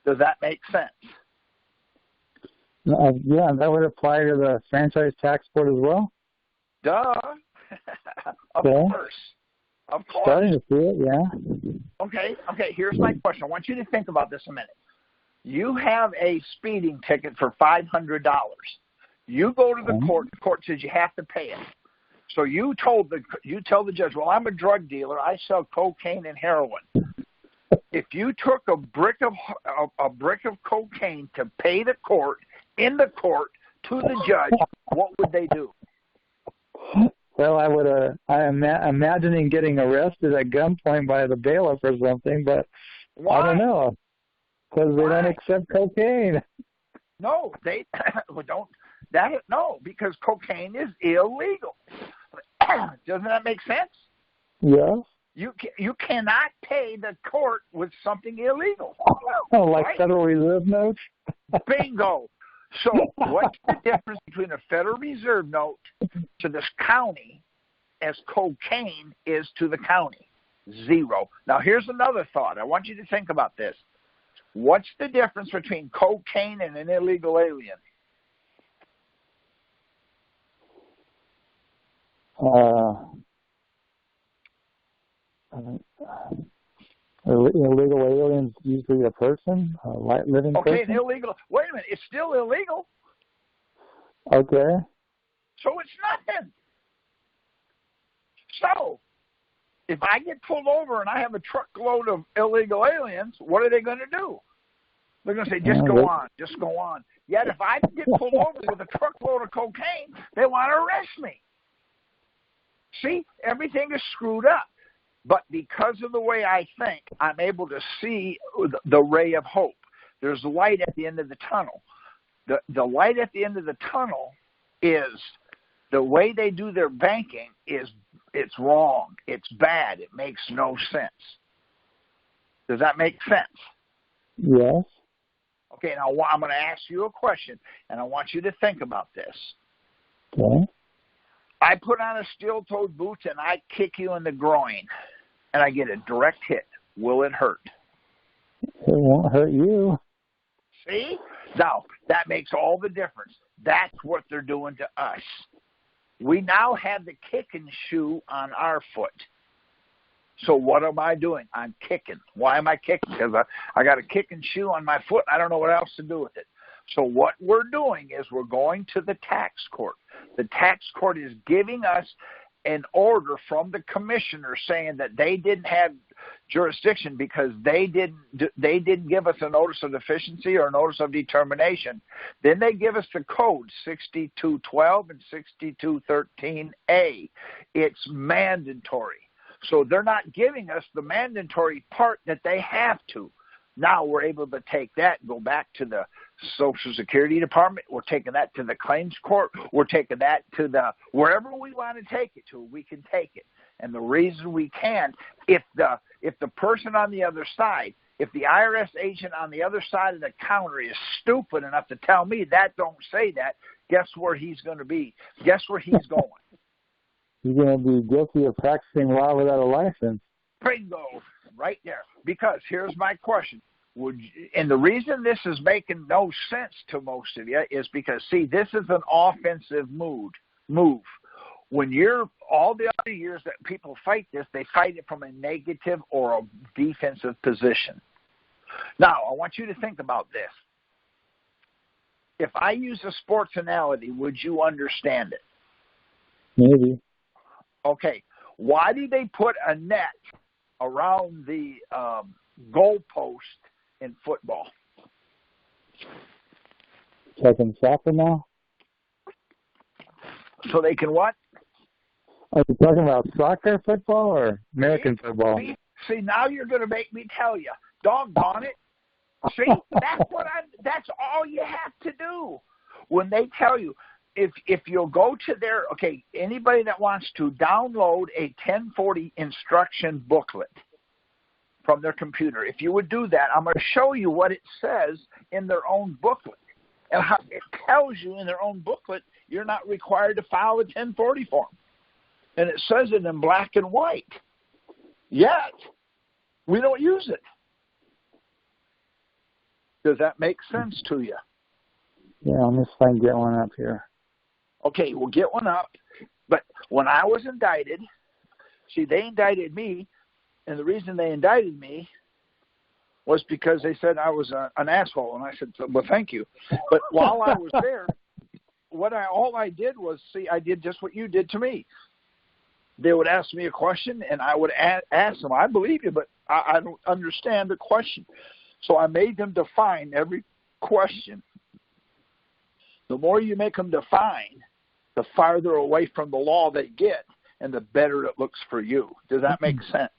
S3: Does that make sense?
S4: Yeah, that would apply to the franchise tax board as well.
S3: Duh. Of course. Of course.
S4: Starting to see it, yeah.
S3: Okay, here's my question. I want you to think about this a minute. You have a speeding ticket for $500. You go to the court says you have to pay it. So you tell the judge, well, I'm a drug dealer. I sell cocaine and heroin. If you took a brick of cocaine to pay the court, in the court, to the judge, what would they do?
S4: Well, I'm imagining getting arrested at gunpoint by the bailiff or something, but why? I don't know, because they don't accept cocaine.
S3: No, they don't. No, because cocaine is illegal. Doesn't that make sense?
S4: Yes.
S3: You cannot pay the court with something illegal.
S4: Oh, like right? Federal Reserve notes?
S3: Bingo. So what's the difference between a Federal Reserve note to this county as cocaine is to the county? Zero. Now, here's another thought. I want you to think about this. What's the difference between cocaine and an illegal alien?
S4: Illegal alien's usually a person, a living person.
S3: Okay, illegal. Wait a minute, it's still illegal.
S4: Okay.
S3: So it's nothing. So, if I get pulled over and I have a truckload of illegal aliens, what are they going to do? They're going to say, just go on, just go on. Yet if I get pulled over with a truckload of cocaine, they want to arrest me. See, everything is screwed up. But because of the way I think, I'm able to see the ray of hope. There's a light at the end of the tunnel. The light at the end of the tunnel is the way they do their banking it's wrong. It's bad. It makes no sense. Does that make sense?
S4: Yes.
S3: Okay, now I'm going to ask you a question, and I want you to think about this.
S4: Okay.
S3: I put on a steel-toed boots, and I kick you in the groin, and I get a direct hit. Will it hurt?
S4: It won't hurt you.
S3: See? Now, that makes all the difference. That's what they're doing to us. We now have the kicking shoe on our foot. So what am I doing? I'm kicking. Why am I kicking? Because I got a kicking shoe on my foot. I don't know what else to do with it. So what we're doing is we're going to the tax court. The tax court is giving us an order from the commissioner saying that they didn't have jurisdiction because they didn't give us a notice of deficiency or a notice of determination. Then they give us the code 6212 and 6213A. It's mandatory. So they're not giving us the mandatory part that they have to. Now we're able to take that and go back to the Social Security Department. We're taking that to the claims court. We're taking that to wherever we want to take it to, we can take it. And the reason we can, if the person on the other side, if the IRS agent on the other side of the counter is stupid enough to tell me that don't say that, guess where he's going to be? Guess where he's going?
S4: You're going to be guilty of practicing law without a license.
S3: Bingo, right there. Because here's my question. And the reason this is making no sense to most of you is because, see, this is an offensive move. When you're all the other years that people fight this, they fight it from a negative or a defensive position. Now, I want you to think about this. If I use a sports analogy, would you understand it?
S4: Maybe.
S3: Okay. Why do they put a net around the goalpost in football?
S4: Like in soccer now?
S3: So they can what?
S4: Are you talking about soccer football or American football?
S3: See, now you're going to make me tell you. Doggone it. See, that's all you have to do. When they tell you, if you'll go to anybody that wants to download a 1040 instruction booklet from their computer, if you would do that, I'm going to show you what it says in their own booklet. And how it tells you in their own booklet you're not required to file a 1040 form. And it says it in black and white. Yet, we don't use it. Does that make sense to you?
S4: Yeah, let me see if I can get one up here.
S3: Okay, we'll get one up. But when I was indicted, see, they indicted me, and the reason they indicted me was because they said I was an asshole. And I said, well, thank you. But while I was there, all I did was, I did just what you did to me. They would ask me a question, and I would ask them, I believe you, but I don't understand the question. So I made them define every question. The more you make them define, the farther away from the law they get, and the better it looks for you. Does that make sense?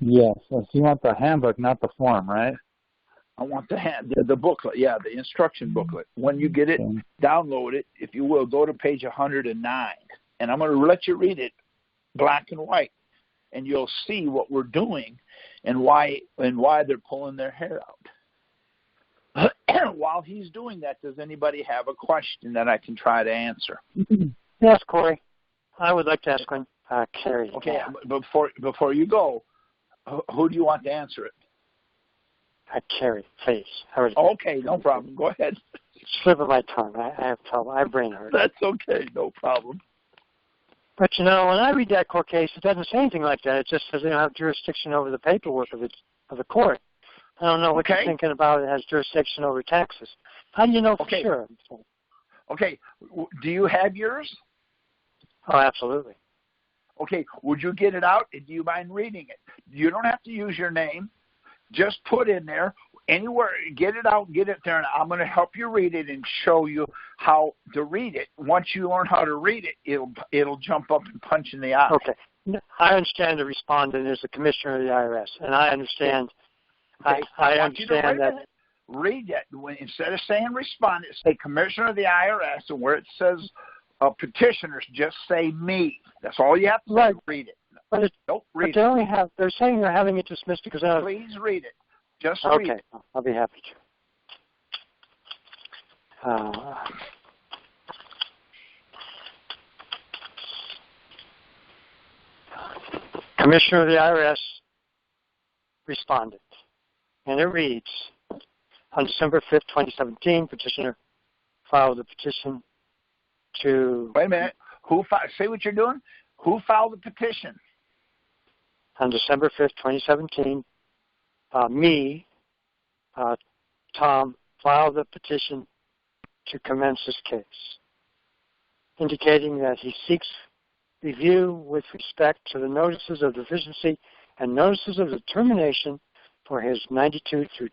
S4: Yes. So you want the handbook, not the form, right?
S3: I want the booklet, the instruction booklet. When you get it, download it. If you will, go to page 109. And I'm going to let you read it black and white. And you'll see what we're doing and why they're pulling their hair out. While he's doing that, does anybody have a question that I can try to answer?
S5: Yes, Corey. I would like to ask one. Carrie.
S3: Okay, before you go, who do you want to answer it?
S5: Carrie, please.
S3: Okay, no problem. Go ahead.
S5: Slip of my tongue. I have trouble. I have brain hurt.
S3: That's okay. No problem.
S5: But, when I read that court case, it doesn't say anything like that. It just says they don't have jurisdiction over the paperwork of the court. I don't know what you're thinking about. It has jurisdiction over taxes. How do you know for sure?
S3: Okay. Do you have yours?
S5: Oh, absolutely.
S3: Okay. Would you get it out? Do you mind reading it? You don't have to use your name. Just put in there anywhere. Get it out. Get it there. And I'm going to help you read it and show you how to read it. Once you learn how to read it, it'll jump up and punch in the eye.
S5: Okay. I understand the respondent is the commissioner of the IRS, and I understand
S3: Okay.
S5: I understand that.
S3: Read it. Instead of saying respondent, say Commissioner of the IRS, and where it says petitioners, just say me. That's all you have to say.
S5: Right.
S3: Read it.
S5: But
S3: Read
S5: it. They're saying they're having it dismissed because of...
S3: Please read it. Just
S5: read
S3: it.
S5: Okay, I'll be happy to. Commissioner of the IRS responded, and it reads, on December 5th, 2017, petitioner filed a petition to...
S3: Wait a minute. Say what you're doing. Who filed the petition?
S5: On December 5th, 2017, Tom, filed a petition to commence this case, indicating that he seeks review with respect to the notices of deficiency and notices of determination for his 92 through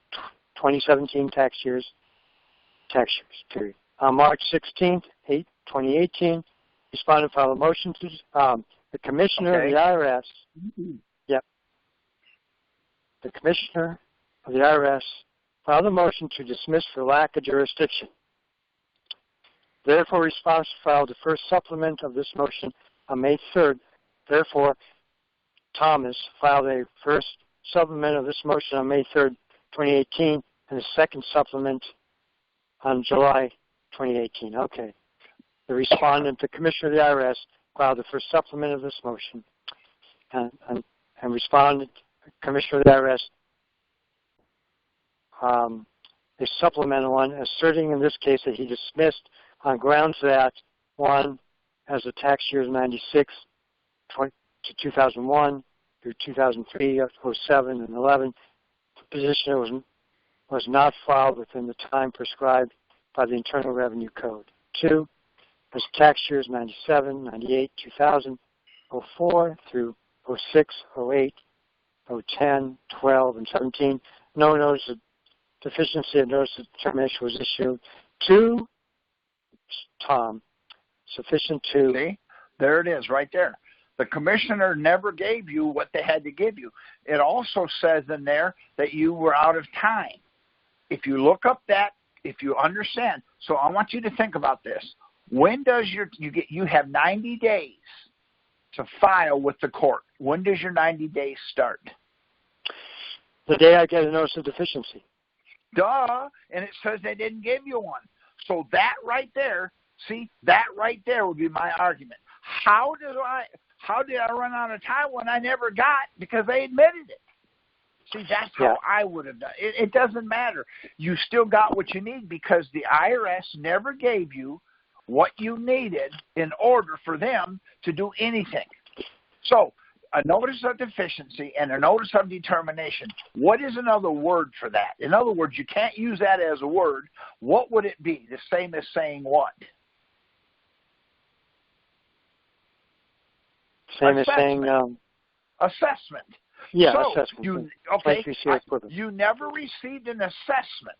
S5: 2017 tax years, period. On March 16th, 2018, respondent filed a motion to the Commissioner of the IRS. Yep. The Commissioner of the IRS filed a motion to dismiss for lack of jurisdiction. Therefore, response filed the first supplement of this motion on May 3rd. Therefore, Thomas filed a first supplement of this motion on May 3rd, 2018, and a second supplement on July 2018. Okay. The respondent, the Commissioner of the IRS, filed the first supplement of this motion, and respondent, Commissioner of the IRS, a supplemental one, asserting in this case that he dismissed on grounds that, one, as the tax years 96 to 2001 through 2003, 07, and 11, the petition was not filed within the time prescribed by the Internal Revenue Code. Two, as tax years 97, 98, 2000, 04 through 06, 08, 010, 12, and 17, no notice of deficiency of notice of determination was issued. Two, Tom, sufficient to...
S3: See? There it is right there. The commissioner never gave you what they had to give you. It also says in there that you were out of time. If you look up that, if you understand, so I want you to think about this. When does you have 90 days to file with the court? When does your 90 days start?
S5: The day I get a notice of deficiency.
S3: Duh, and it says they didn't give you one. So that right there, see, that right there would be my argument. How did I run out of time when I never got, because they admitted it? See, that's how I would have done it. It doesn't matter. You still got what you need because the IRS never gave you what you needed in order for them to do anything. So a notice of deficiency and a notice of determination, what is another word for that? In other words, you can't use that as a word. What would it be? The same as saying what?
S5: Same as saying...
S3: assessment.
S5: Yeah,
S3: so
S5: assessment.
S3: You never received an assessment,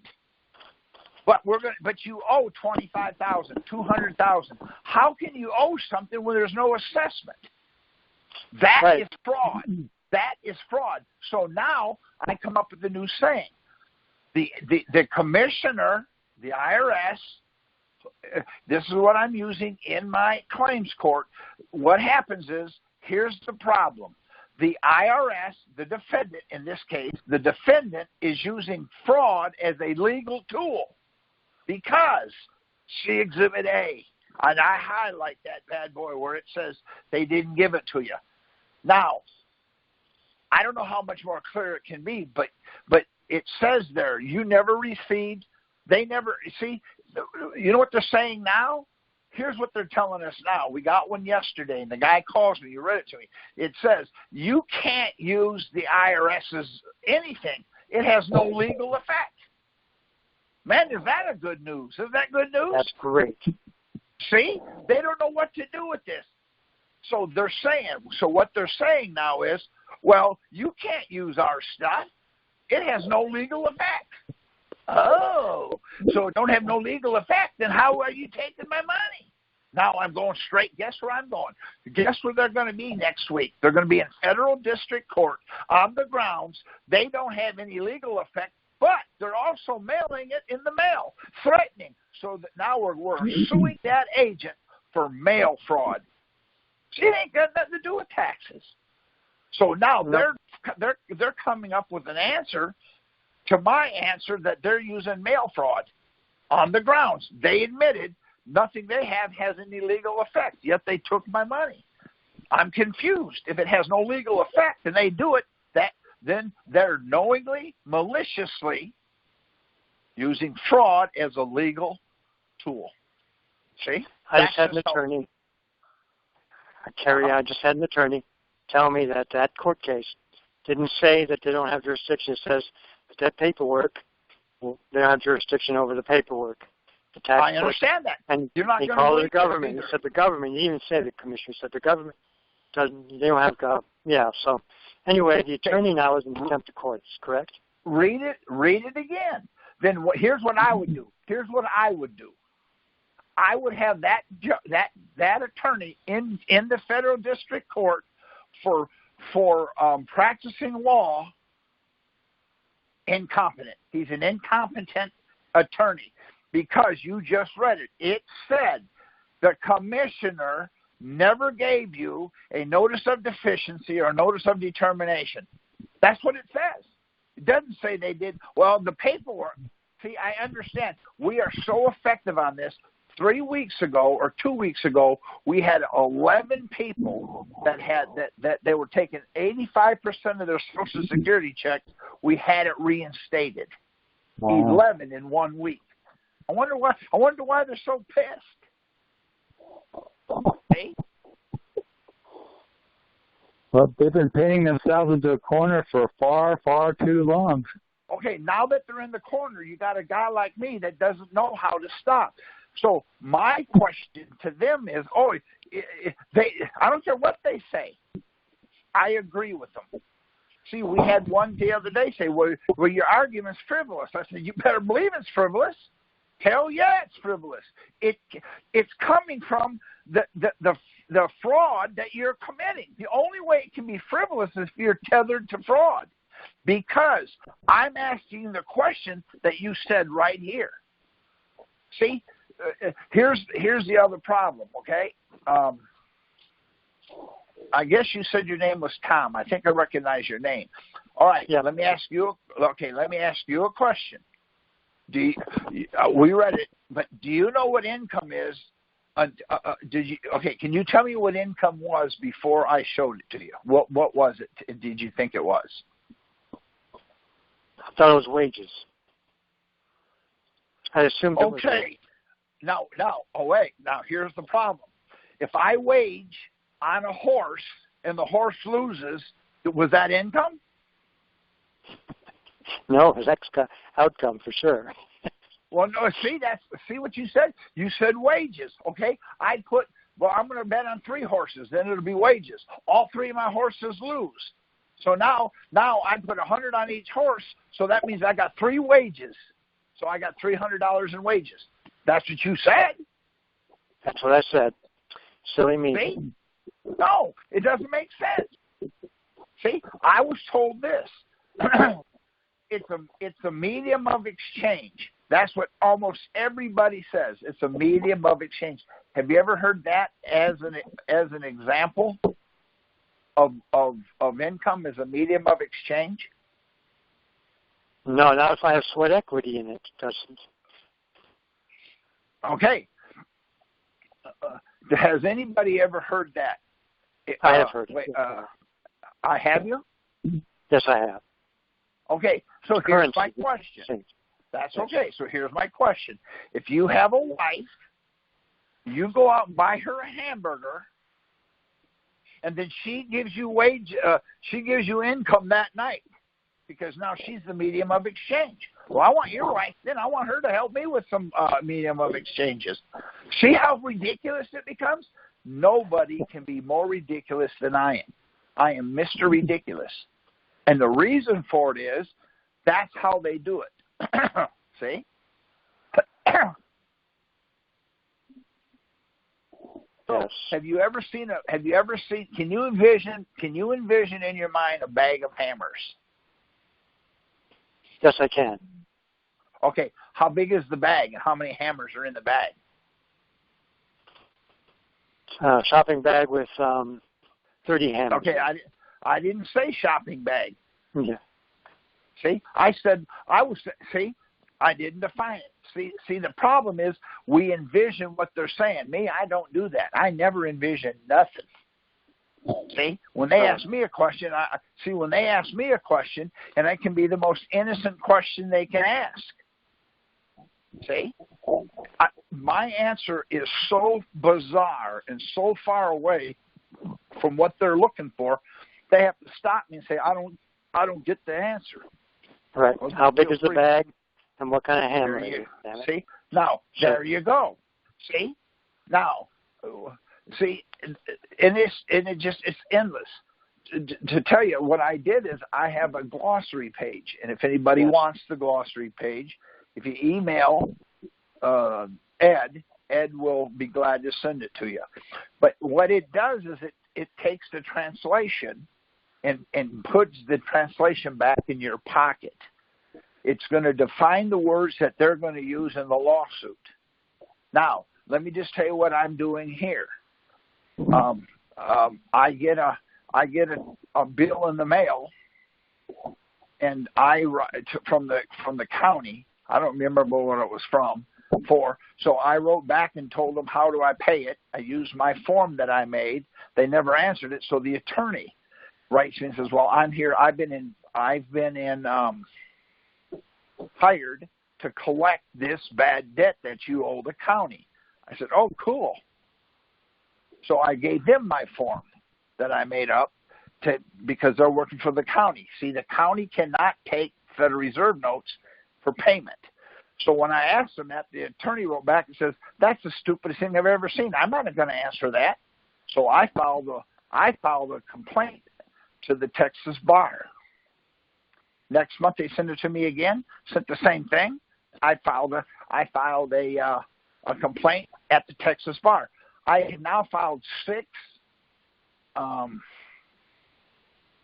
S3: but you owe $25,000, $200,000. How can you owe something when there's no assessment? That is fraud. That is fraud. So now I come up with a new saying. The commissioner, the IRS, this is what I'm using in my claims court. What happens is, here's the problem. The IRS, the defendant in this case, the defendant is using fraud as a legal tool because see Exhibit A. And I highlight that bad boy where it says they didn't give it to you. Now, I don't know how much more clear it can be, but it says there, you never received, they never, see, you know what they're saying now? Here's what they're telling us now. We got one yesterday, and the guy calls me. You read it to me. It says, you can't use the IRS's anything. It has no legal effect. Man, is that a good news? Is that good news?
S5: That's great.
S3: See? They don't know what to do with this. So what they're saying now is, well, you can't use our stuff. It has no legal effect. Oh, so it don't have no legal effect, then how are you taking my money? Now I'm going straight. Guess where I'm going? Guess where they're going to be next week? They're going to be in federal district court on the grounds they don't have any legal effect, but they're also mailing it in the mail, threatening. So that now we're suing that agent for mail fraud. It ain't got nothing to do with taxes. So now they're coming up with an answer to my answer that they're using mail fraud on the grounds. They admitted nothing they have has any legal effect, yet they took my money. I'm confused. If it has no legal effect and they do it, then they're knowingly, maliciously using fraud as a legal tool. See?
S5: I just had an attorney. Kerry, I just had an attorney tell me that that court case didn't say that they don't have jurisdiction. It says that paperwork, well, they don't have jurisdiction over the paperwork. The tax
S3: I understand that.
S5: And
S3: you're not
S5: he
S3: going
S5: called
S3: to
S5: it the government. He said the government. He even said the commissioner said the government doesn't. They don't have government. Yeah. So anyway, the attorney now is in contempt of courts. Correct.
S3: Read it again. Then here's what I would do. I would have that attorney in the federal district court for practicing law incompetent. He's an incompetent attorney because you just read it. It said the commissioner never gave you a notice of deficiency or notice of determination. That's what it says. It doesn't say they did. Well, the paperwork. See, I understand. We are so effective on this. 3 weeks ago or 2 weeks ago, we had 11 people that they were taking 85% of their Social Security checks. We had it reinstated. Wow. 11 in 1 week. I wonder why they're so pissed. Hey?
S4: Well, they've been painting themselves into a corner for far, far too long.
S3: Okay, now that they're in the corner, you got a guy like me that doesn't know how to stop. So my question to them is, I don't care what they say. I agree with them. See, we had one the other day say, well, your argument's frivolous. I said, you better believe it's frivolous. Hell yeah, it's frivolous. It's coming from the fraud that you're committing. The only way it can be frivolous is if you're tethered to fraud. Because I'm asking the question that you said right here. See? Here's the other problem, okay? I guess you said your name was Tom. I think I recognize your name. All right. Yeah. Let me ask you a question. We read it, but do you know what income is? Can you tell me what income was before I showed it to you? What was it? Did you think it was?
S5: I thought it was wages. I assumed it was wages.
S3: Now, here's the problem. If I wage on a horse and the horse loses, was that income?
S5: No, it was outcome for sure.
S3: Well, no, see what you said? You said wages, okay? I'm going to bet on 3 horses, then it'll be wages. All 3 of my horses lose. So now I put $100 on each horse, so that means I got 3 wages. So I got $300 in wages. That's what you said.
S5: That's what I said. Silly me.
S3: See? No, it doesn't make sense. See, I was told this. It's a medium of exchange. That's what almost everybody says. It's a medium of exchange. Have you ever heard that as an example of income as a medium of exchange?
S5: No, not if I have sweat equity in it. It doesn't.
S3: Okay. Has anybody ever heard that?
S5: I have heard it.
S3: I have you?
S5: Yes, I have.
S3: Okay, so here's my question. That's okay. So here's my question. If you have a wife, you go out and buy her a hamburger, and then she gives you income that night because now she's the medium of exchange. Well, I want your wife, then I want her to help me with some medium of exchanges. See how ridiculous it becomes? Nobody can be more ridiculous than I am. I am Mr. Ridiculous. And the reason for it is that's how they do it. See?
S5: Yes.
S3: Have you ever seen? Can you envision in your mind a bag of hammers?
S5: Yes, I can.
S3: Okay. How big is the bag, and how many hammers are in the bag?
S5: Shopping bag with 30 hammers.
S3: Okay. I didn't say shopping bag.
S5: Yeah.
S3: See, I didn't define it. See, the problem is we envision what they're saying. Me, I don't do that. I never envision nothing. See, when they ask me a question, and it can be the most innocent question they can ask. See, my answer is so bizarre and so far away from what they're looking for, they have to stop me and say, "I don't get the answer."
S5: Right. How big is the bag, and what kind of hammer is it?
S3: See, now there you go. See, now, see, and it's endless. To tell you what I did is I have a glossary page, and if anybody wants the glossary page, if you email Ed will be glad to send it to you. But what it does is it takes the translation and puts the translation back in your pocket. It's going to define the words that they're going to use in the lawsuit. Now, let me just tell you what I'm doing here. I get a bill in the mail, and I write from the county. I don't remember what it was for. So I wrote back and told them, how do I pay it? I used my form that I made. They never answered it. So the attorney writes me and says, well, I'm here. I've been hired to collect this bad debt that you owe the county. I said, oh, cool. So I gave them my form that I made up because they're working for the county. See, the county cannot take Federal Reserve notes for payment. So when I asked them that, the attorney wrote back and says, that's the stupidest thing I've ever seen. I'm not going to answer that. So I filed a complaint to the Texas bar. Next month they sent it to me again, sent the same thing. I filed a complaint at the Texas bar. I have now filed 6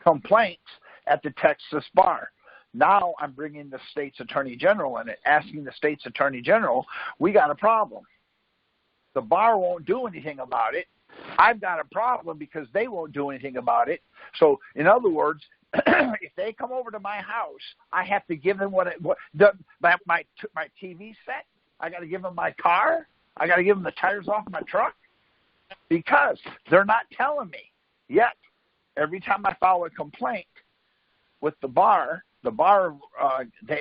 S3: complaints at the Texas bar. Now I'm bringing the state's attorney general in it, asking the state's attorney general, we got a problem. The bar won't do anything about it. I've got a problem because they won't do anything about it. So, in other words, if they come over to my house, I have to give them my TV set. I got to give them my car. I got to give them the tires off my truck because they're not telling me yet. Every time I file a complaint with the bar,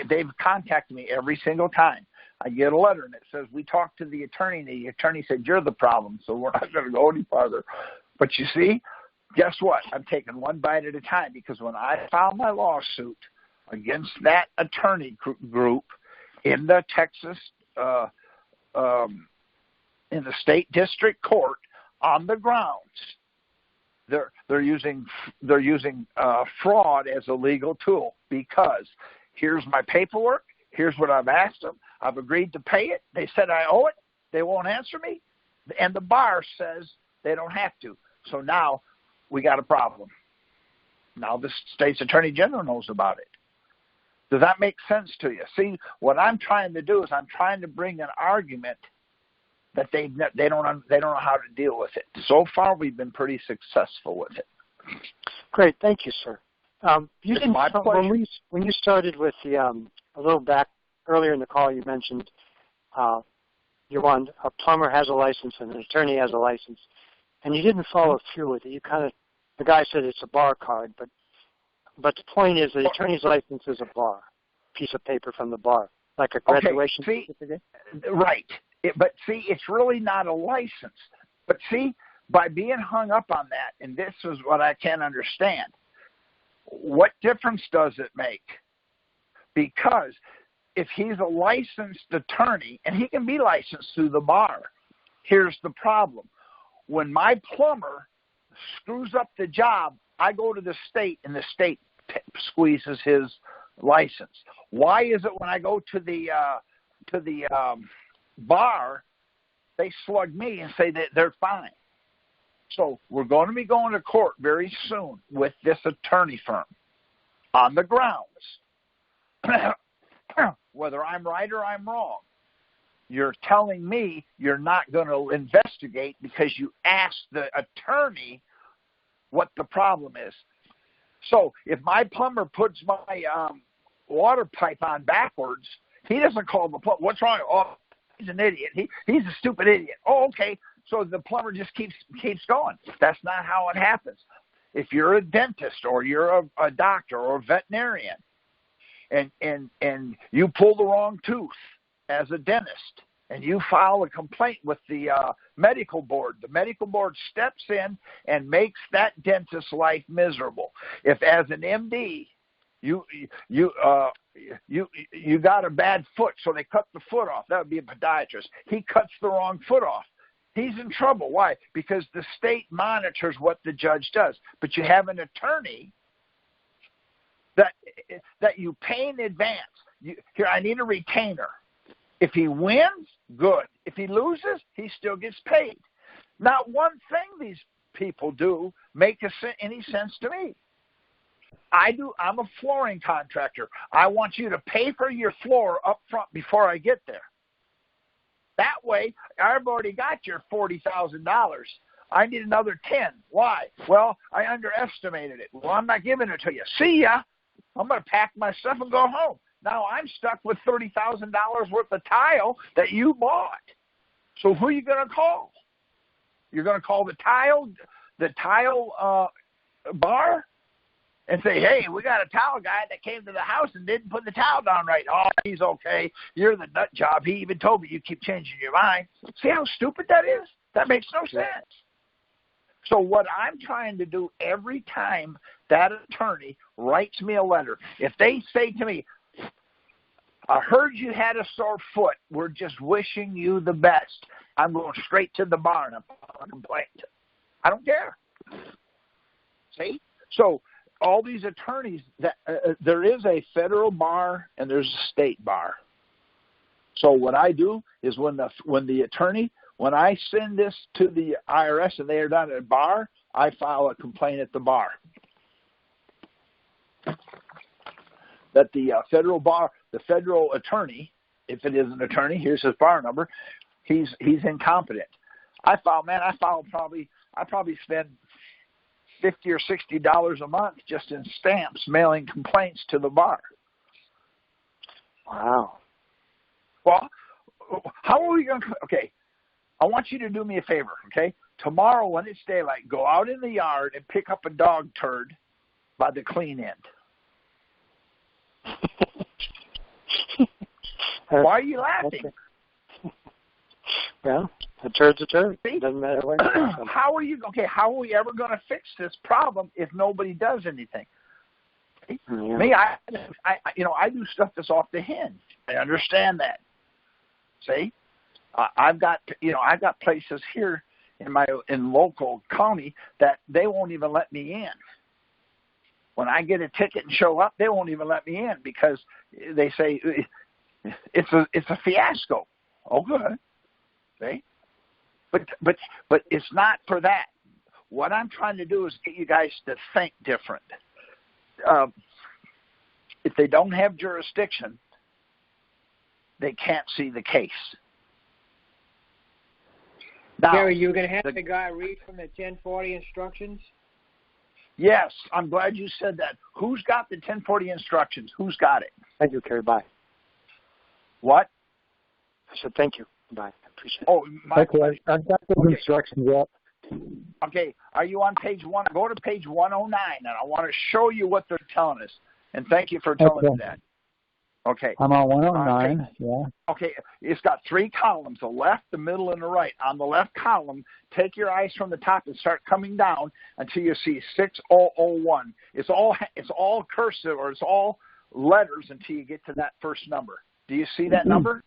S3: they've contacted me every single time. I get a letter and it says, we talked to the attorney, and the attorney said, you're the problem, so we're not going to go any farther. But you see, guess what? I'm taking one bite at a time, because when I file my lawsuit against that attorney group in the Texas, in the state district court on the grounds, they're using fraud as a legal tool, because here's my paperwork, here's what I've asked them, I've agreed to pay it, they said I owe it, they won't answer me, and the bar says they don't have to. So now we got a problem. Now the state's attorney general knows about it. Does that make sense to you? See, what I'm trying to do is I'm trying to bring an argument that they don't know how to deal with it. So far, we've been pretty successful with it.
S5: Great, thank you, sir. You
S3: it's
S5: didn't
S3: my pleasure.
S5: When you started with the a little back earlier in the call, you mentioned a plumber has a license and an attorney has a license, and you didn't follow through with it. The guy said it's a bar card, but the point is the attorney's license is a bar, piece of paper from the bar, like a graduation certificate.
S3: Right. But see, it's really not a license. But see, by being hung up on that, and this is what I can't understand, what difference does it make? Because if he's a licensed attorney, and he can be licensed through the bar, here's the problem. When my plumber screws up the job, I go to the state, and the state squeezes his license. Why is it when I go to the bar, they slug me and say that they're fine? So we're going to be going to court very soon with this attorney firm on the grounds, whether I'm right or I'm wrong. You're telling me you're not going to investigate because you asked the attorney what the problem is. So if my plumber puts my water pipe on backwards, he doesn't call the plumber. What's wrong? Oh, he's an idiot. He's a stupid idiot. Oh, okay. So the plumber just keeps going. That's not how it happens. If you're a dentist or you're a doctor or a veterinarian and you pull the wrong tooth as a dentist and you file a complaint with the medical board steps in and makes that dentist's life miserable. If as an MD you got a bad foot, so they cut the foot off. That would be a podiatrist. He cuts the wrong foot off. He's in trouble. Why? Because the state monitors what the judge does. But you have an attorney that you pay in advance. Here, I need a retainer. If he wins, good. If he loses, he still gets paid. Not one thing these people do make any sense to me. I'm a flooring contractor. I want you to pay for your floor up front before I get there. That way, I've already got your $40,000. I need another 10. Why? Well, I underestimated it. Well, I'm not giving it to you. See ya. I'm going to pack my stuff and go home. Now I'm stuck with $30,000 worth of tile that you bought. So who are you going to call? You're going to call the tile bar and say, hey, we got a tile guy that came to the house and didn't put the tile down right. Oh, he's okay. You're the nut job. He even told me you keep changing your mind. See how stupid that is? That makes no sense. So what I'm trying to do every time that attorney writes me a letter, if they say to me, I heard you had a sore foot. We're just wishing you the best. I'm going straight to the bar and I'm filing a complaint. I don't care. See? So all these attorneys, there is a federal bar and there's a state bar. So what I do is when I send this to the IRS and they are done at a bar, I file a complaint at the bar. That the federal attorney, if it is an attorney, here's his bar number, he's incompetent. I probably spend $50 or $60 a month just in stamps mailing complaints to the bar.
S5: Wow.
S3: Well, how are we going to? Okay, I want you to do me a favor. Okay, tomorrow when it's daylight, go out in the yard and pick up a dog turd by the clean end. Why are you laughing?
S5: Okay. Well, a turd's a turd. See? Doesn't matter what.
S3: How are we ever going to fix this problem if nobody does anything? Yeah. Me, I do stuff that's off the hinge. I understand that. See, I've got places here in local county that they won't even let me in. When I get a ticket and show up, they won't even let me in because they say it's a fiasco. Oh, good. See? But it's not for that. What I'm trying to do is get you guys to think different. If they don't have jurisdiction, they can't see the case. Now,
S6: Gary, you're going to have the guy read from the 1040 instructions?
S3: Yes, I'm glad you said that. Who's got the 1040 instructions? Who's got it?
S5: Thank you, Gary. Bye.
S3: What?
S5: I said thank you. Bye. I appreciate it.
S3: Oh,
S4: okay, I've got those instructions up.
S3: Okay, are you on page 1? Go to page 109, and I want to show you what they're telling us. And thank you for telling me that. Okay.
S4: I'm on 109, yeah.
S3: Okay, it's got 3 columns, the left, the middle, and the right. On the left column, take your eyes from the top and start coming down until you see 6001. It's all cursive, or it's all letters until you get to that first number. Do you see that number?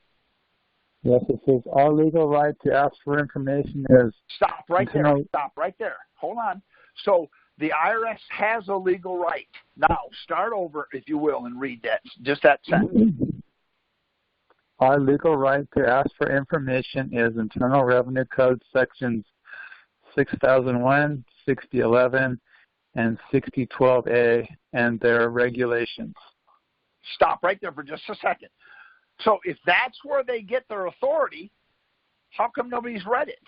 S4: Yes, it says our legal right to ask for information is...
S3: Stop right there. Stop right there. Hold on. So the IRS has a legal right. Now, start over, if you will, and read that, just that sentence.
S4: Our legal right to ask for information is Internal Revenue Code sections 6001, 6011, and 6012A and their regulations.
S3: Stop right there for just a second. So if that's where they get their authority, how come nobody's read it?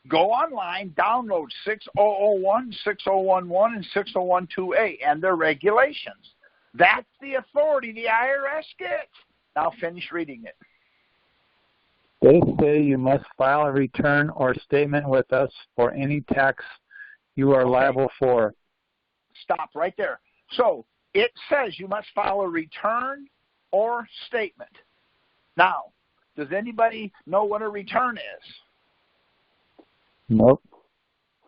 S3: Go online, download 6001, 6011, and 6012A and their regulations. That's the authority the IRS gets. Now finish reading it.
S4: They say you must file a return or statement with us for any tax you are liable for.
S3: Stop right there. So it says you must file a return or statement. Now, does anybody know what a return is?
S4: Nope.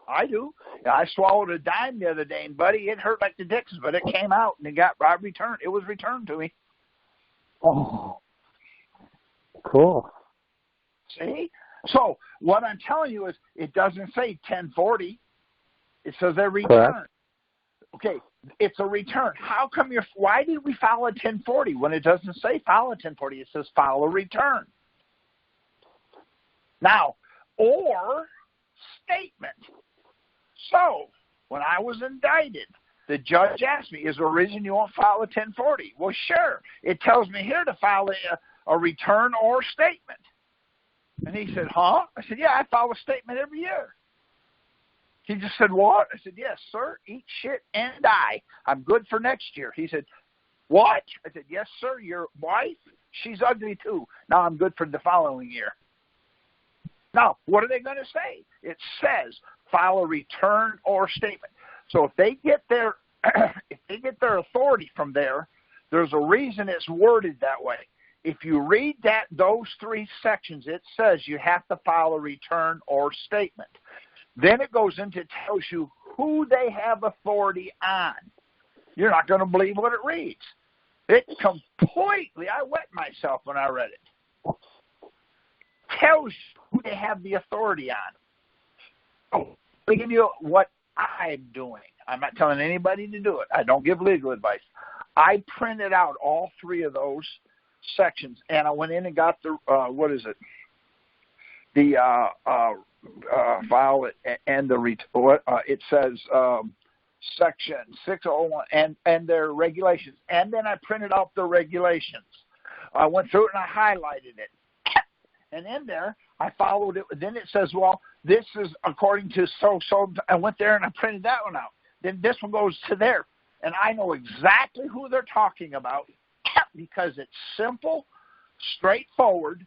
S3: I do. I swallowed a dime the other day, and buddy, it hurt like the dicks, but it came out and I returned. It was returned to me.
S4: Oh, cool.
S3: See? So what I'm telling you is it doesn't say 1040. It says a return.
S4: Correct.
S3: Okay, it's a return. How come why did we file a 1040 when it doesn't say file a 1040? It says file a return. Now, or statement. So, when I was indicted, the judge asked me, is there a reason you won't file a 1040? Well, sure. It tells me here to file a return or statement. And he said, huh? I said, yeah, I file a statement every year. He just said, what? I said, yes, sir, eat shit and die. I'm good for next year. He said, what? I said, yes, sir, your wife, she's ugly too. Now I'm good for the following year. Now, what are they going to say? It says file a return or statement. So if they get their authority from there, there's a reason it's worded that way. If you read those three sections, it says you have to file a return or statement. Then it goes into tells you who they have authority on. You're not going to believe what it reads. It completely, I wet myself when I read it. Tells you who they have the authority on. Oh, let me give you what I'm doing. I'm not telling anybody to do it. I don't give legal advice. I printed out all three of those sections, and I went in and got the, file and it says section 601 and their regulations. And then I printed out the regulations. I went through it and I highlighted it. And in there, I followed it. Then it says, well, this is according to so. I went there and I printed that one out. Then this one goes to there. And I know exactly who they're talking about because it's simple, straightforward,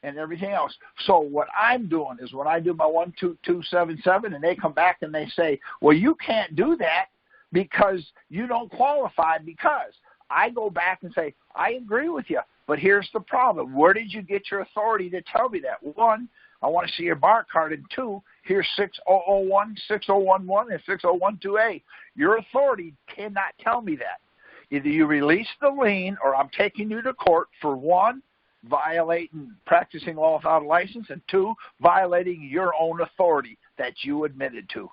S3: and everything else. So what I'm doing is when I do my 12277 and they come back and they say, well, you can't do that because you don't qualify, because I go back and say, I agree with you, but here's the problem. Where did you get your authority to tell me that? One, I want to see your bar card, and two, here's 6001, 6011, and 6012A. Your authority cannot tell me that. Either you release the lien or I'm taking you to court for one, violating practicing law without a license, and two, violating your own authority that you admitted to.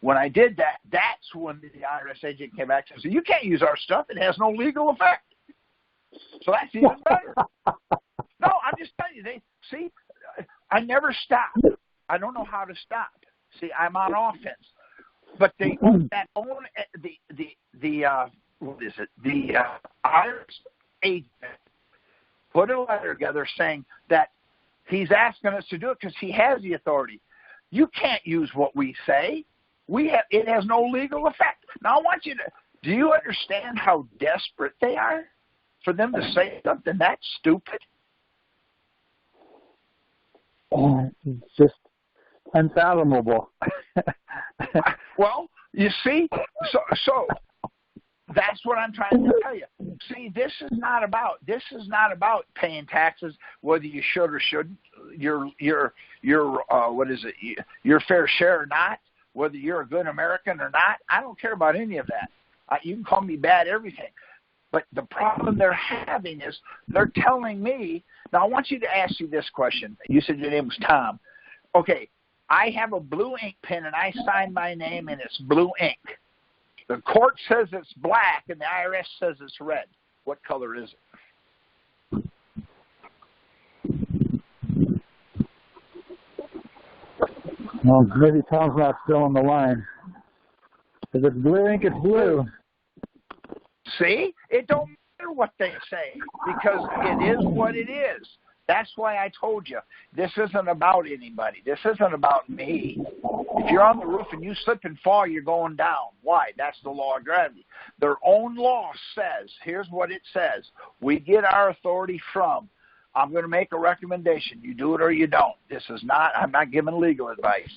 S3: When I did that, that's when the IRS agent came back and said, you can't use our stuff. It has no legal effect. So that's even better. No, I'm just telling you. See, I never stop. I don't know how to stop. See, I'm on offense. But the IRS agent put a letter together saying that he's asking us to do it because he has the authority. You can't use what we say. It has no legal effect. Now I want you to, do you understand how desperate they are for them to say something that stupid?
S4: It's just unfathomable.
S3: Well, you see, so that's what I'm trying to tell you. See, this is not about paying taxes, whether you should or shouldn't, your fair share or not, whether you're a good American or not. I don't care about any of that. You can call me bad everything. But the problem they're having is they're telling me, now I want you to ask you this question. You said your name was Tom. Okay, I have a blue ink pen and I sign my name and it's blue ink. The court says it's black and the IRS says it's red. What color is it?
S4: Well, maybe Tom's not still on the line. If it's blue ink, it's blue.
S3: See? It don't matter what they say because it is what it is. That's why I told you, this isn't about anybody. This isn't about me. If you're on the roof and you slip and fall, you're going down. Why? That's the law of gravity. Their own law says, here's what it says. We get our authority from, I'm going to make a recommendation. You do it or you don't. I'm not giving legal advice.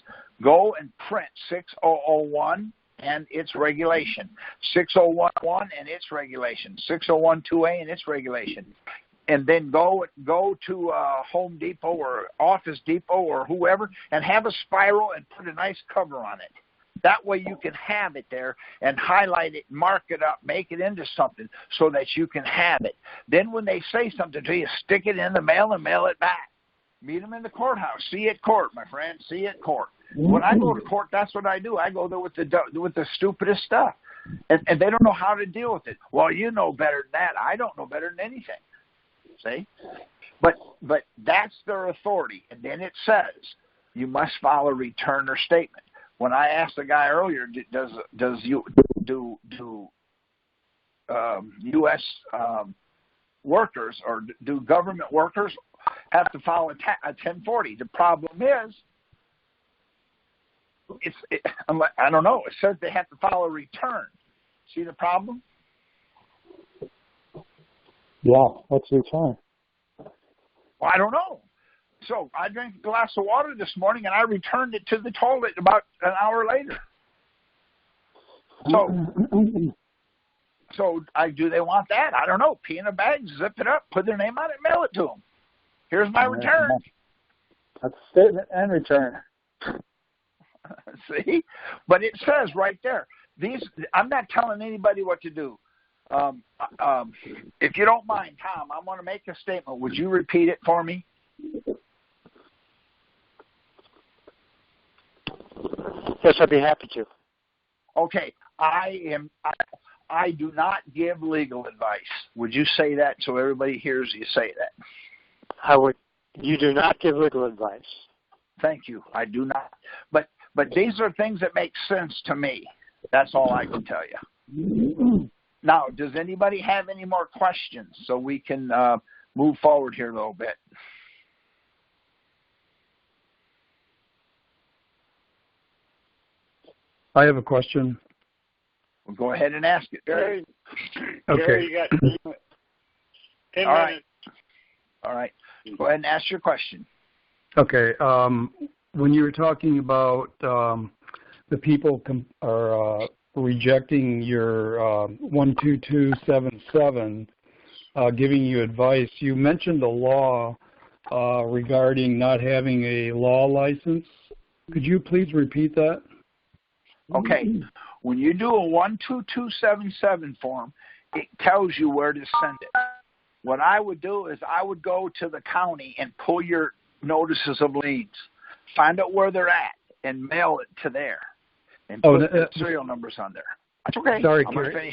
S3: Go and print 6001 and its regulation, 6011 and its regulation, 6012A and its regulation. And then go to Home Depot or Office Depot or whoever and have a spiral and put a nice cover on it. That way you can have it there and highlight it, mark it up, make it into something so that you can have it. Then when they say something to you, stick it in the mail and mail it back. Meet them in the courthouse. See you at court, my friend. See you at court. When I go to court, that's what I do. I go there with the stupidest stuff. And they don't know how to deal with it. Well, you know better than that. I don't know better than anything. See? But that's their authority. And then it says you must file a return or statement. When I asked the guy earlier, do U.S. Workers or do government workers have to file a 1040? The problem is, I don't know. It says they have to file a return. See the problem?
S4: Yeah, what's the return?
S3: Well, I don't know. So I drank a glass of water this morning, and I returned it to the toilet about an hour later. So do they want that? I don't know. Pee in a bag, zip it up, put their name on it, mail it to them. Here's my return.
S4: That's statement and return.
S3: See? But it says right there. I'm not telling anybody what to do. If you don't mind, Tom, I want to make a statement. Would you repeat it for me?
S5: Yes, I'd be happy to.
S3: Okay. I do not give legal advice. Would you say that so everybody hears you say that?
S5: I would. You do not give legal advice.
S3: Thank you. I do not. But these are things that make sense to me. That's all I can tell you. Now, does anybody have any more questions so we can move forward here a little bit?
S7: I have a question.
S3: Well, go ahead and ask it.
S2: Gary,
S7: Okay.
S2: Gary, you got 10
S3: All right.
S2: minutes.
S3: All right. Go ahead and ask your question.
S7: Okay. When you were talking about the people are rejecting your 12277, giving you advice, you mentioned a law regarding not having a law license. Could you please repeat that?
S3: Okay. When you do a 12277 form, it tells you where to send it. What I would do is I would go to the county and pull your notices of liens, find out where they're at, and mail it to there, and put the serial numbers on there. That's okay.
S7: Sorry,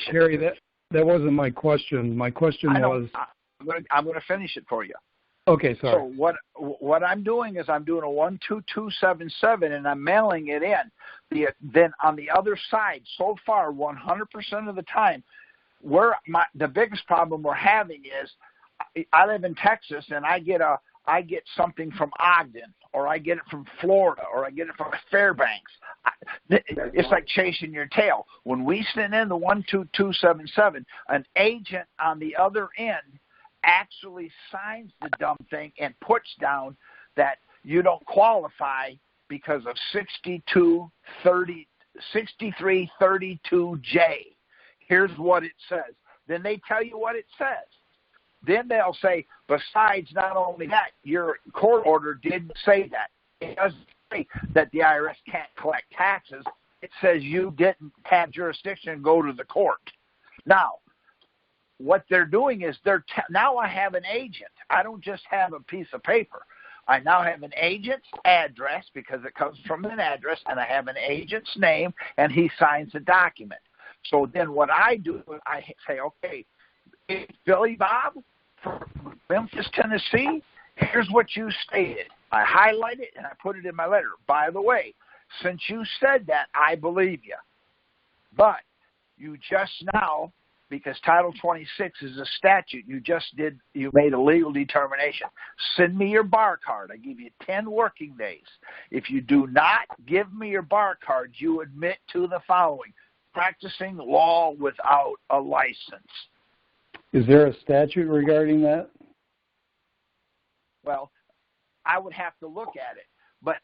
S3: Carrie,
S7: that wasn't my question. My question was...
S3: I'm going to finish it for you.
S7: Okay, sorry.
S3: So what I'm doing is I'm doing a 12277 and I'm mailing it in. Then on the other side, so far 100% of the time, the biggest problem we're having is I live in Texas and I get something from Ogden, or I get it from Florida, or I get it from Fairbanks. It's like chasing your tail. When we send in the 12277, an agent on the other end actually signs the dumb thing and puts down that you don't qualify because of 6332J. Here's what it says. Then they tell you what it says. Then they'll say, besides not only that, your court order didn't say that. It doesn't say that the IRS can't collect taxes. It says you didn't have jurisdiction, go to the court. Now, what they're doing is now I have an agent. I don't just have a piece of paper. I now have an agent's address because it comes from an address, and I have an agent's name, and he signs the document. So then what I do is I say, okay, Billy Bob from Memphis, Tennessee, here's what you stated. I highlight it, and I put it in my letter. By the way, since you said that, I believe you. But you just now, because Title 26 is a statute, you made a legal determination. Send me your bar card. I give you 10 working days. If you do not give me your bar card, you admit to the following: practicing law without a license.
S7: Is there a statute regarding that?
S3: Well, I would have to look at it, but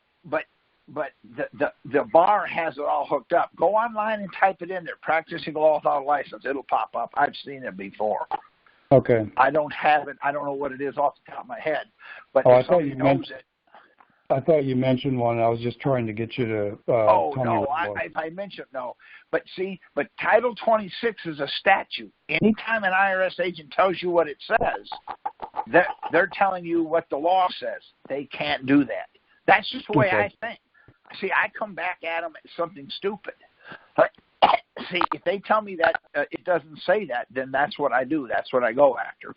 S3: the bar has it all hooked up. Go online and type it in there, practicing law without a license. It'll pop up. I've seen it before.
S7: Okay.
S3: I don't have it. I don't know what it is off the top of my head. But
S7: I
S3: if
S7: thought you
S3: somebody knows it.
S7: I thought you mentioned one. I was just trying to get you to tell me what it was.
S3: I mentioned no. But Title 26 is a statute. Anytime an IRS agent tells you what it says, they're telling you what the law says. They can't do that. That's just the way I think. See, I come back at them at something stupid. But, see, if they tell me that it doesn't say that, then that's what I do. That's what I go after.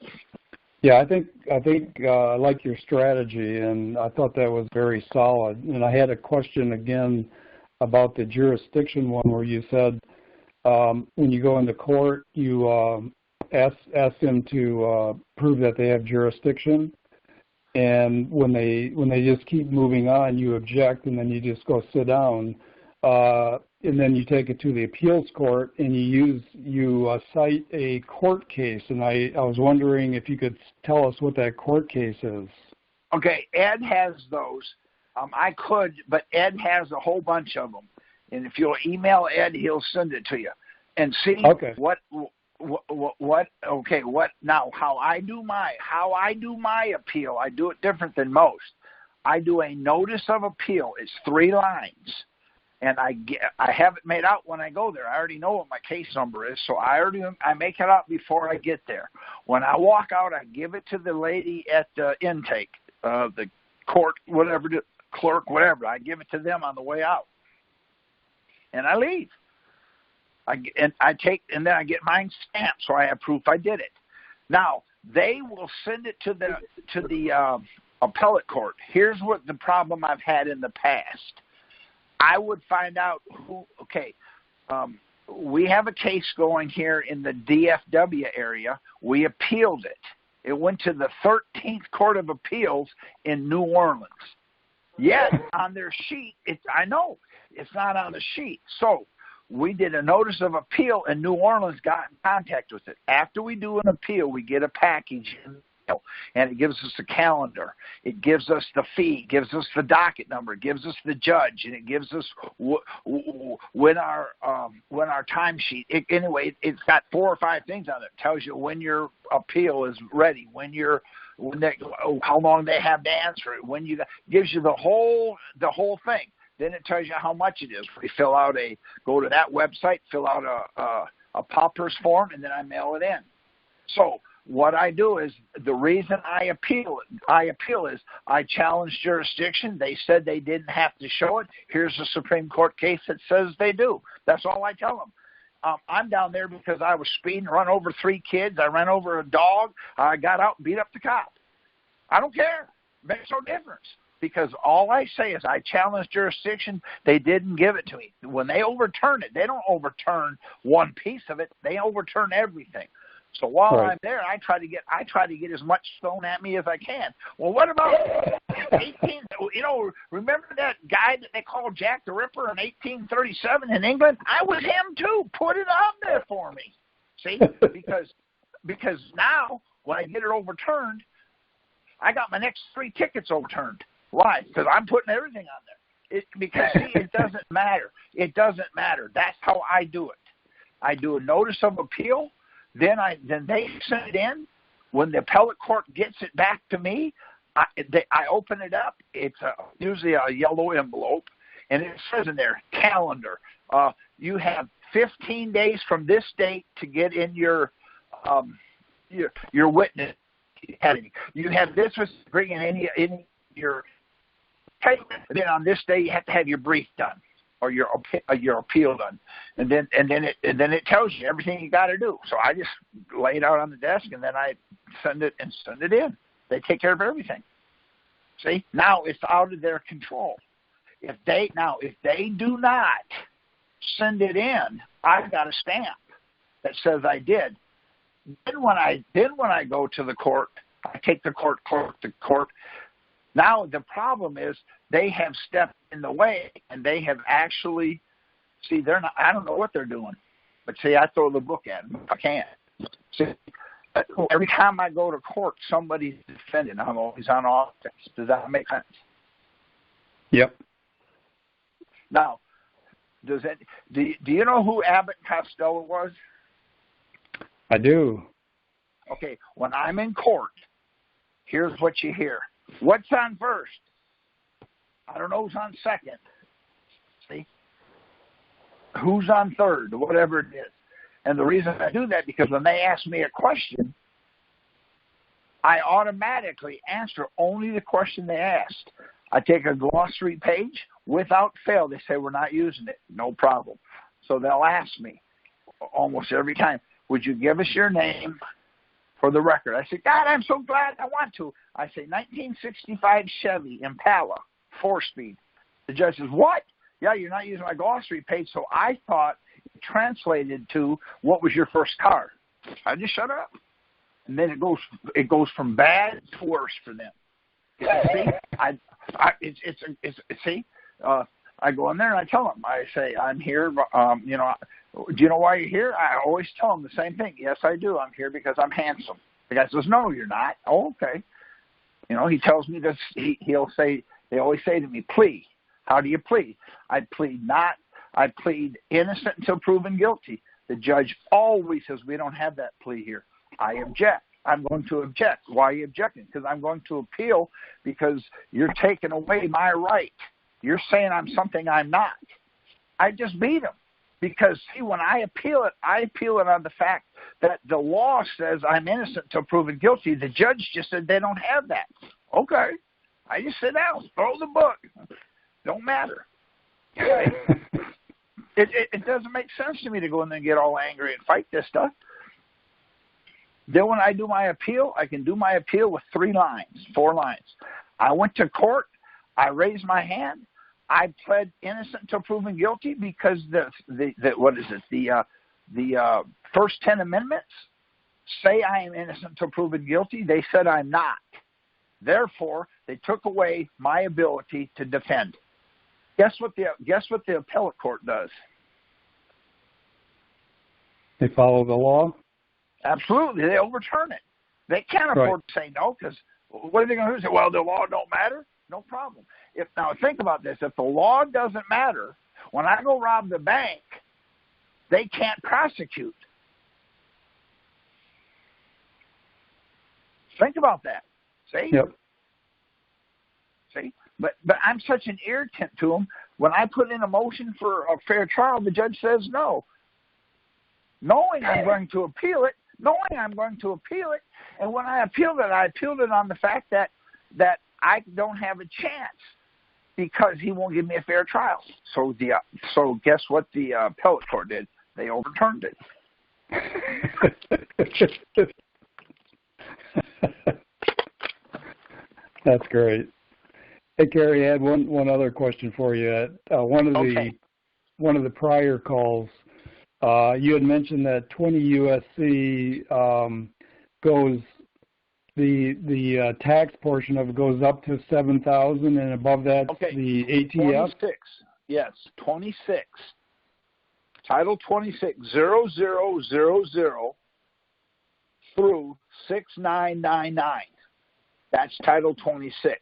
S7: Yeah, I think I like your strategy, and I thought that was very solid. And I had a question again about the jurisdiction one, where you said when you go into court, you ask them to prove that they have jurisdiction, and when they just keep moving on, you object, and then you just go sit down. And then you take it to the appeals court, and you cite a court case. And I was wondering if you could tell us what that court case is.
S3: Okay, Ed has those. I could, but Ed has a whole bunch of them. And if you'll email Ed, he'll send it to you. And see what now? How I do my appeal, I do it different than most. I do a notice of appeal. It's 3 lines. And I have it made out when I go there. I already know what my case number is, so I make it out before I get there. When I walk out, I give it to the lady at the intake, the court, whatever, the clerk, whatever. I give it to them on the way out, and I leave. And then I get mine stamped, so I have proof I did it. Now they will send it to the appellate court. Here's what the problem I've had in the past. I would find out we have a case going here in the DFW area. We appealed it. It went to the 13th Court of Appeals in New Orleans. Yet, on their sheet, I know it's not on the sheet. So we did a notice of appeal, and New Orleans got in contact with it. After we do an appeal, we get a package in the mail, and it gives us a calendar. It gives us the fee, gives us the docket number, gives us the judge, and it gives us when our timesheet. It's got 4 or 5 things on it. It tells you when your appeal is ready, how long they have to answer it, gives you the whole thing. Then it tells you how much it is. We go to that website, fill out a pauper's form, and then I mail it in. So what I do is, the reason I appeal is I challenge jurisdiction. They said they didn't have to show it. Here's a Supreme Court case that says they do. That's all I tell them. I'm down there because I was speeding, run over 3 kids. I ran over a dog. I got out and beat up the cop. I don't care. It makes no difference. Because all I say is I challenge jurisdiction. They didn't give it to me. When they overturn it, they don't overturn one piece of it. They overturn everything. So while I'm there, I try to get as much thrown at me as I can. Well, what about 18? Remember that guy that they called Jack the Ripper in 1837 in England? I was him too. Put it on there for me. See, because now when I get it overturned, I got my next 3 tickets overturned. Why? Because I'm putting everything on there. It doesn't matter. It doesn't matter. That's how I do it. I do a notice of appeal. Then they send it in. When the appellate court gets it back to me, I open it up. It's usually a yellow envelope, and it says in there, calendar. You have 15 days from this date to get in your witness. You have this was bringing in your. Then on this day you have to have your brief done or your appeal done, and then it tells you everything you got to do. So I just lay it out on the desk, and then I send it in. They take care of everything. See, now it's out of their control. If they do not send it in, I've got a stamp that says I did. Then when I go to the court, I take the court to court. Now the problem is they have stepped in the way, and they have actually, see, they're not. I don't know what they're doing, but see, I throw the book at them. I can't. See, every time I go to court, somebody's defending. I'm always on offense. Does that make sense?
S7: Yep.
S3: Now, do you know who Abbott and Costello was?
S7: I do.
S3: Okay, when I'm in court, here's what you hear. What's on first? I don't know who's on second. See? Who's on third, whatever it is. And the reason I do that, because when they ask me a question, I automatically answer only the question they asked. I take a glossary page. Without fail, they say, we're not using it. No problem. So they'll ask me almost every time, would you give us your name for the record? I say, God, I'm so glad I want to. I say, 1965 Chevy Impala, 4-speed. The judge says, what? Yeah, you're not using my glossary page, so I thought it translated to what was your first car. I just shut up. And then it goes from bad to worse for them. See, I go in there and I tell them. I say, I'm here. Do you know why you're here? I always tell them the same thing. Yes, I do. I'm here because I'm handsome. The guy says, no, you're not. Oh, okay. He tells me this. He'll say, they always say to me, plea. How do you plead? I plead innocent until proven guilty. The judge always says, we don't have that plea here. I object. I'm going to object. Why are you objecting? Because I'm going to appeal, because you're taking away my right. You're saying I'm something I'm not. I just beat him. Because, see, when I appeal it on the fact that the law says I'm innocent until proven guilty. The judge just said they don't have that. Okay. I just sit down, throw the book. Don't matter. It doesn't make sense to me to go in there and get all angry and fight this stuff. Then when I do my appeal, I can do my appeal with 4 lines. I went to court. I raised my hand. I pled innocent until proven guilty because the first 10 amendments say I am innocent until proven guilty. They said I'm not. Therefore, they took away my ability to defend. Guess what the appellate court does?
S7: They follow the law?
S3: Absolutely. They overturn it. They can't afford to say no, because what are they going to do? Say, well, the law don't matter? No problem. Now, think about this. If the law doesn't matter, when I go rob the bank, they can't prosecute. Think about that. See?
S7: Yep.
S3: See? But I'm such an irritant to them. When I put in a motion for a fair trial, the judge says no. Knowing I'm going to appeal it, and when I appealed it on the fact that I don't have a chance because he won't give me a fair trial. So guess what the appellate court did? They overturned it.
S7: That's great. Hey, Gary, I had one other question for you. One of the prior calls, you had mentioned that 20 USC goes, the tax portion of it goes up to 7,000, and above that the ATF.
S3: 26. Yes, 26. Title 26, 0000 through 6999. That's Title 26.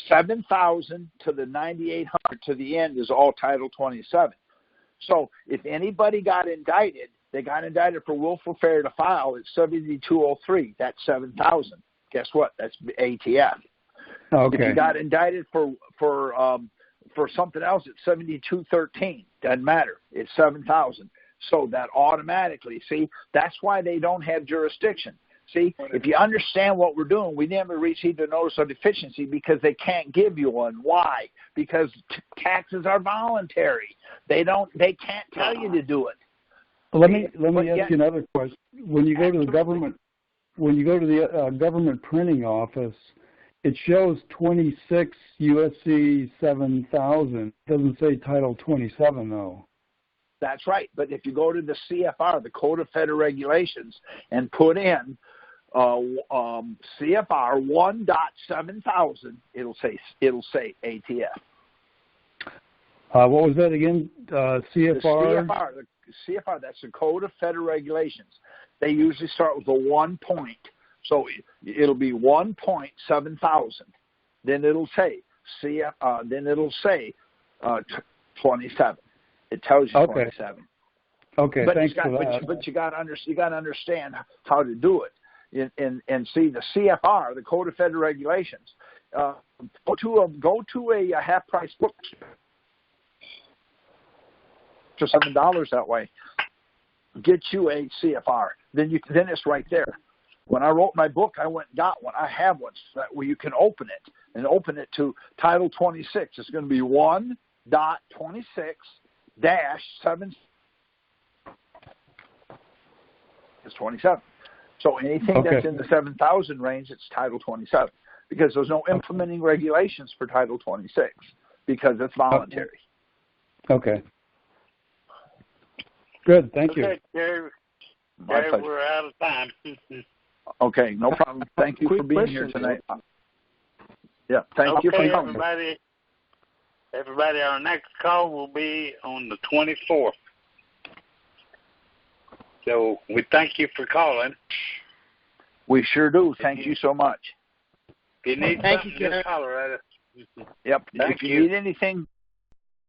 S3: 7,000 to the 9,800 to the end is all Title 27. So if anybody got indicted, they got indicted for willful failure to file at 7203. That's 7,000. Guess what? That's ATF.
S7: Okay.
S3: If you got indicted for something else, it's 7213. Doesn't matter. It's 7,000. So that automatically, see, that's why they don't have jurisdiction. See, if you understand what we're doing, we never received a notice of deficiency because they can't give you one. Why? Because taxes are voluntary. They can't tell you to do it.
S7: Let me ask you another question. When you go to the government, government printing office, it shows 26 USC 7000. It doesn't say Title 27 though.
S3: That's right. But if you go to the CFR, the Code of Federal Regulations, and put in CFR 1.7000, it'll say ATF.
S7: What was that again? CFR?
S3: The CFR, that's the Code of Federal Regulations. They usually start with a 1 point. So it'll be 1.7000. Then it'll say 27. It tells you 27.
S7: Okay,
S3: but
S7: thanks for that.
S3: But you got to understand how to do it. And see the CFR, the Code of Federal Regulations. Go to a half price book for $7 that way. Get you a CFR. Then it's right there. When I wrote my book, I went and got one. I have one so that way you can open it and open it to Title 26. It's going to be 1.26-7. It's 27. So anything that's in the 7,000 range, it's Title 27 because there's no implementing regulations for Title 26 because it's voluntary.
S7: Okay. Good. Thank you.
S2: Okay, Jerry, we're out of time.
S3: Okay, no problem. Thank you for being here tonight. Yeah, thank you for coming.
S2: Everybody, our next call will be on the 24th. So we thank you for calling.
S3: We sure do. Thank you so much.
S2: If you need something, just holler at us.
S3: Yep. If you need anything,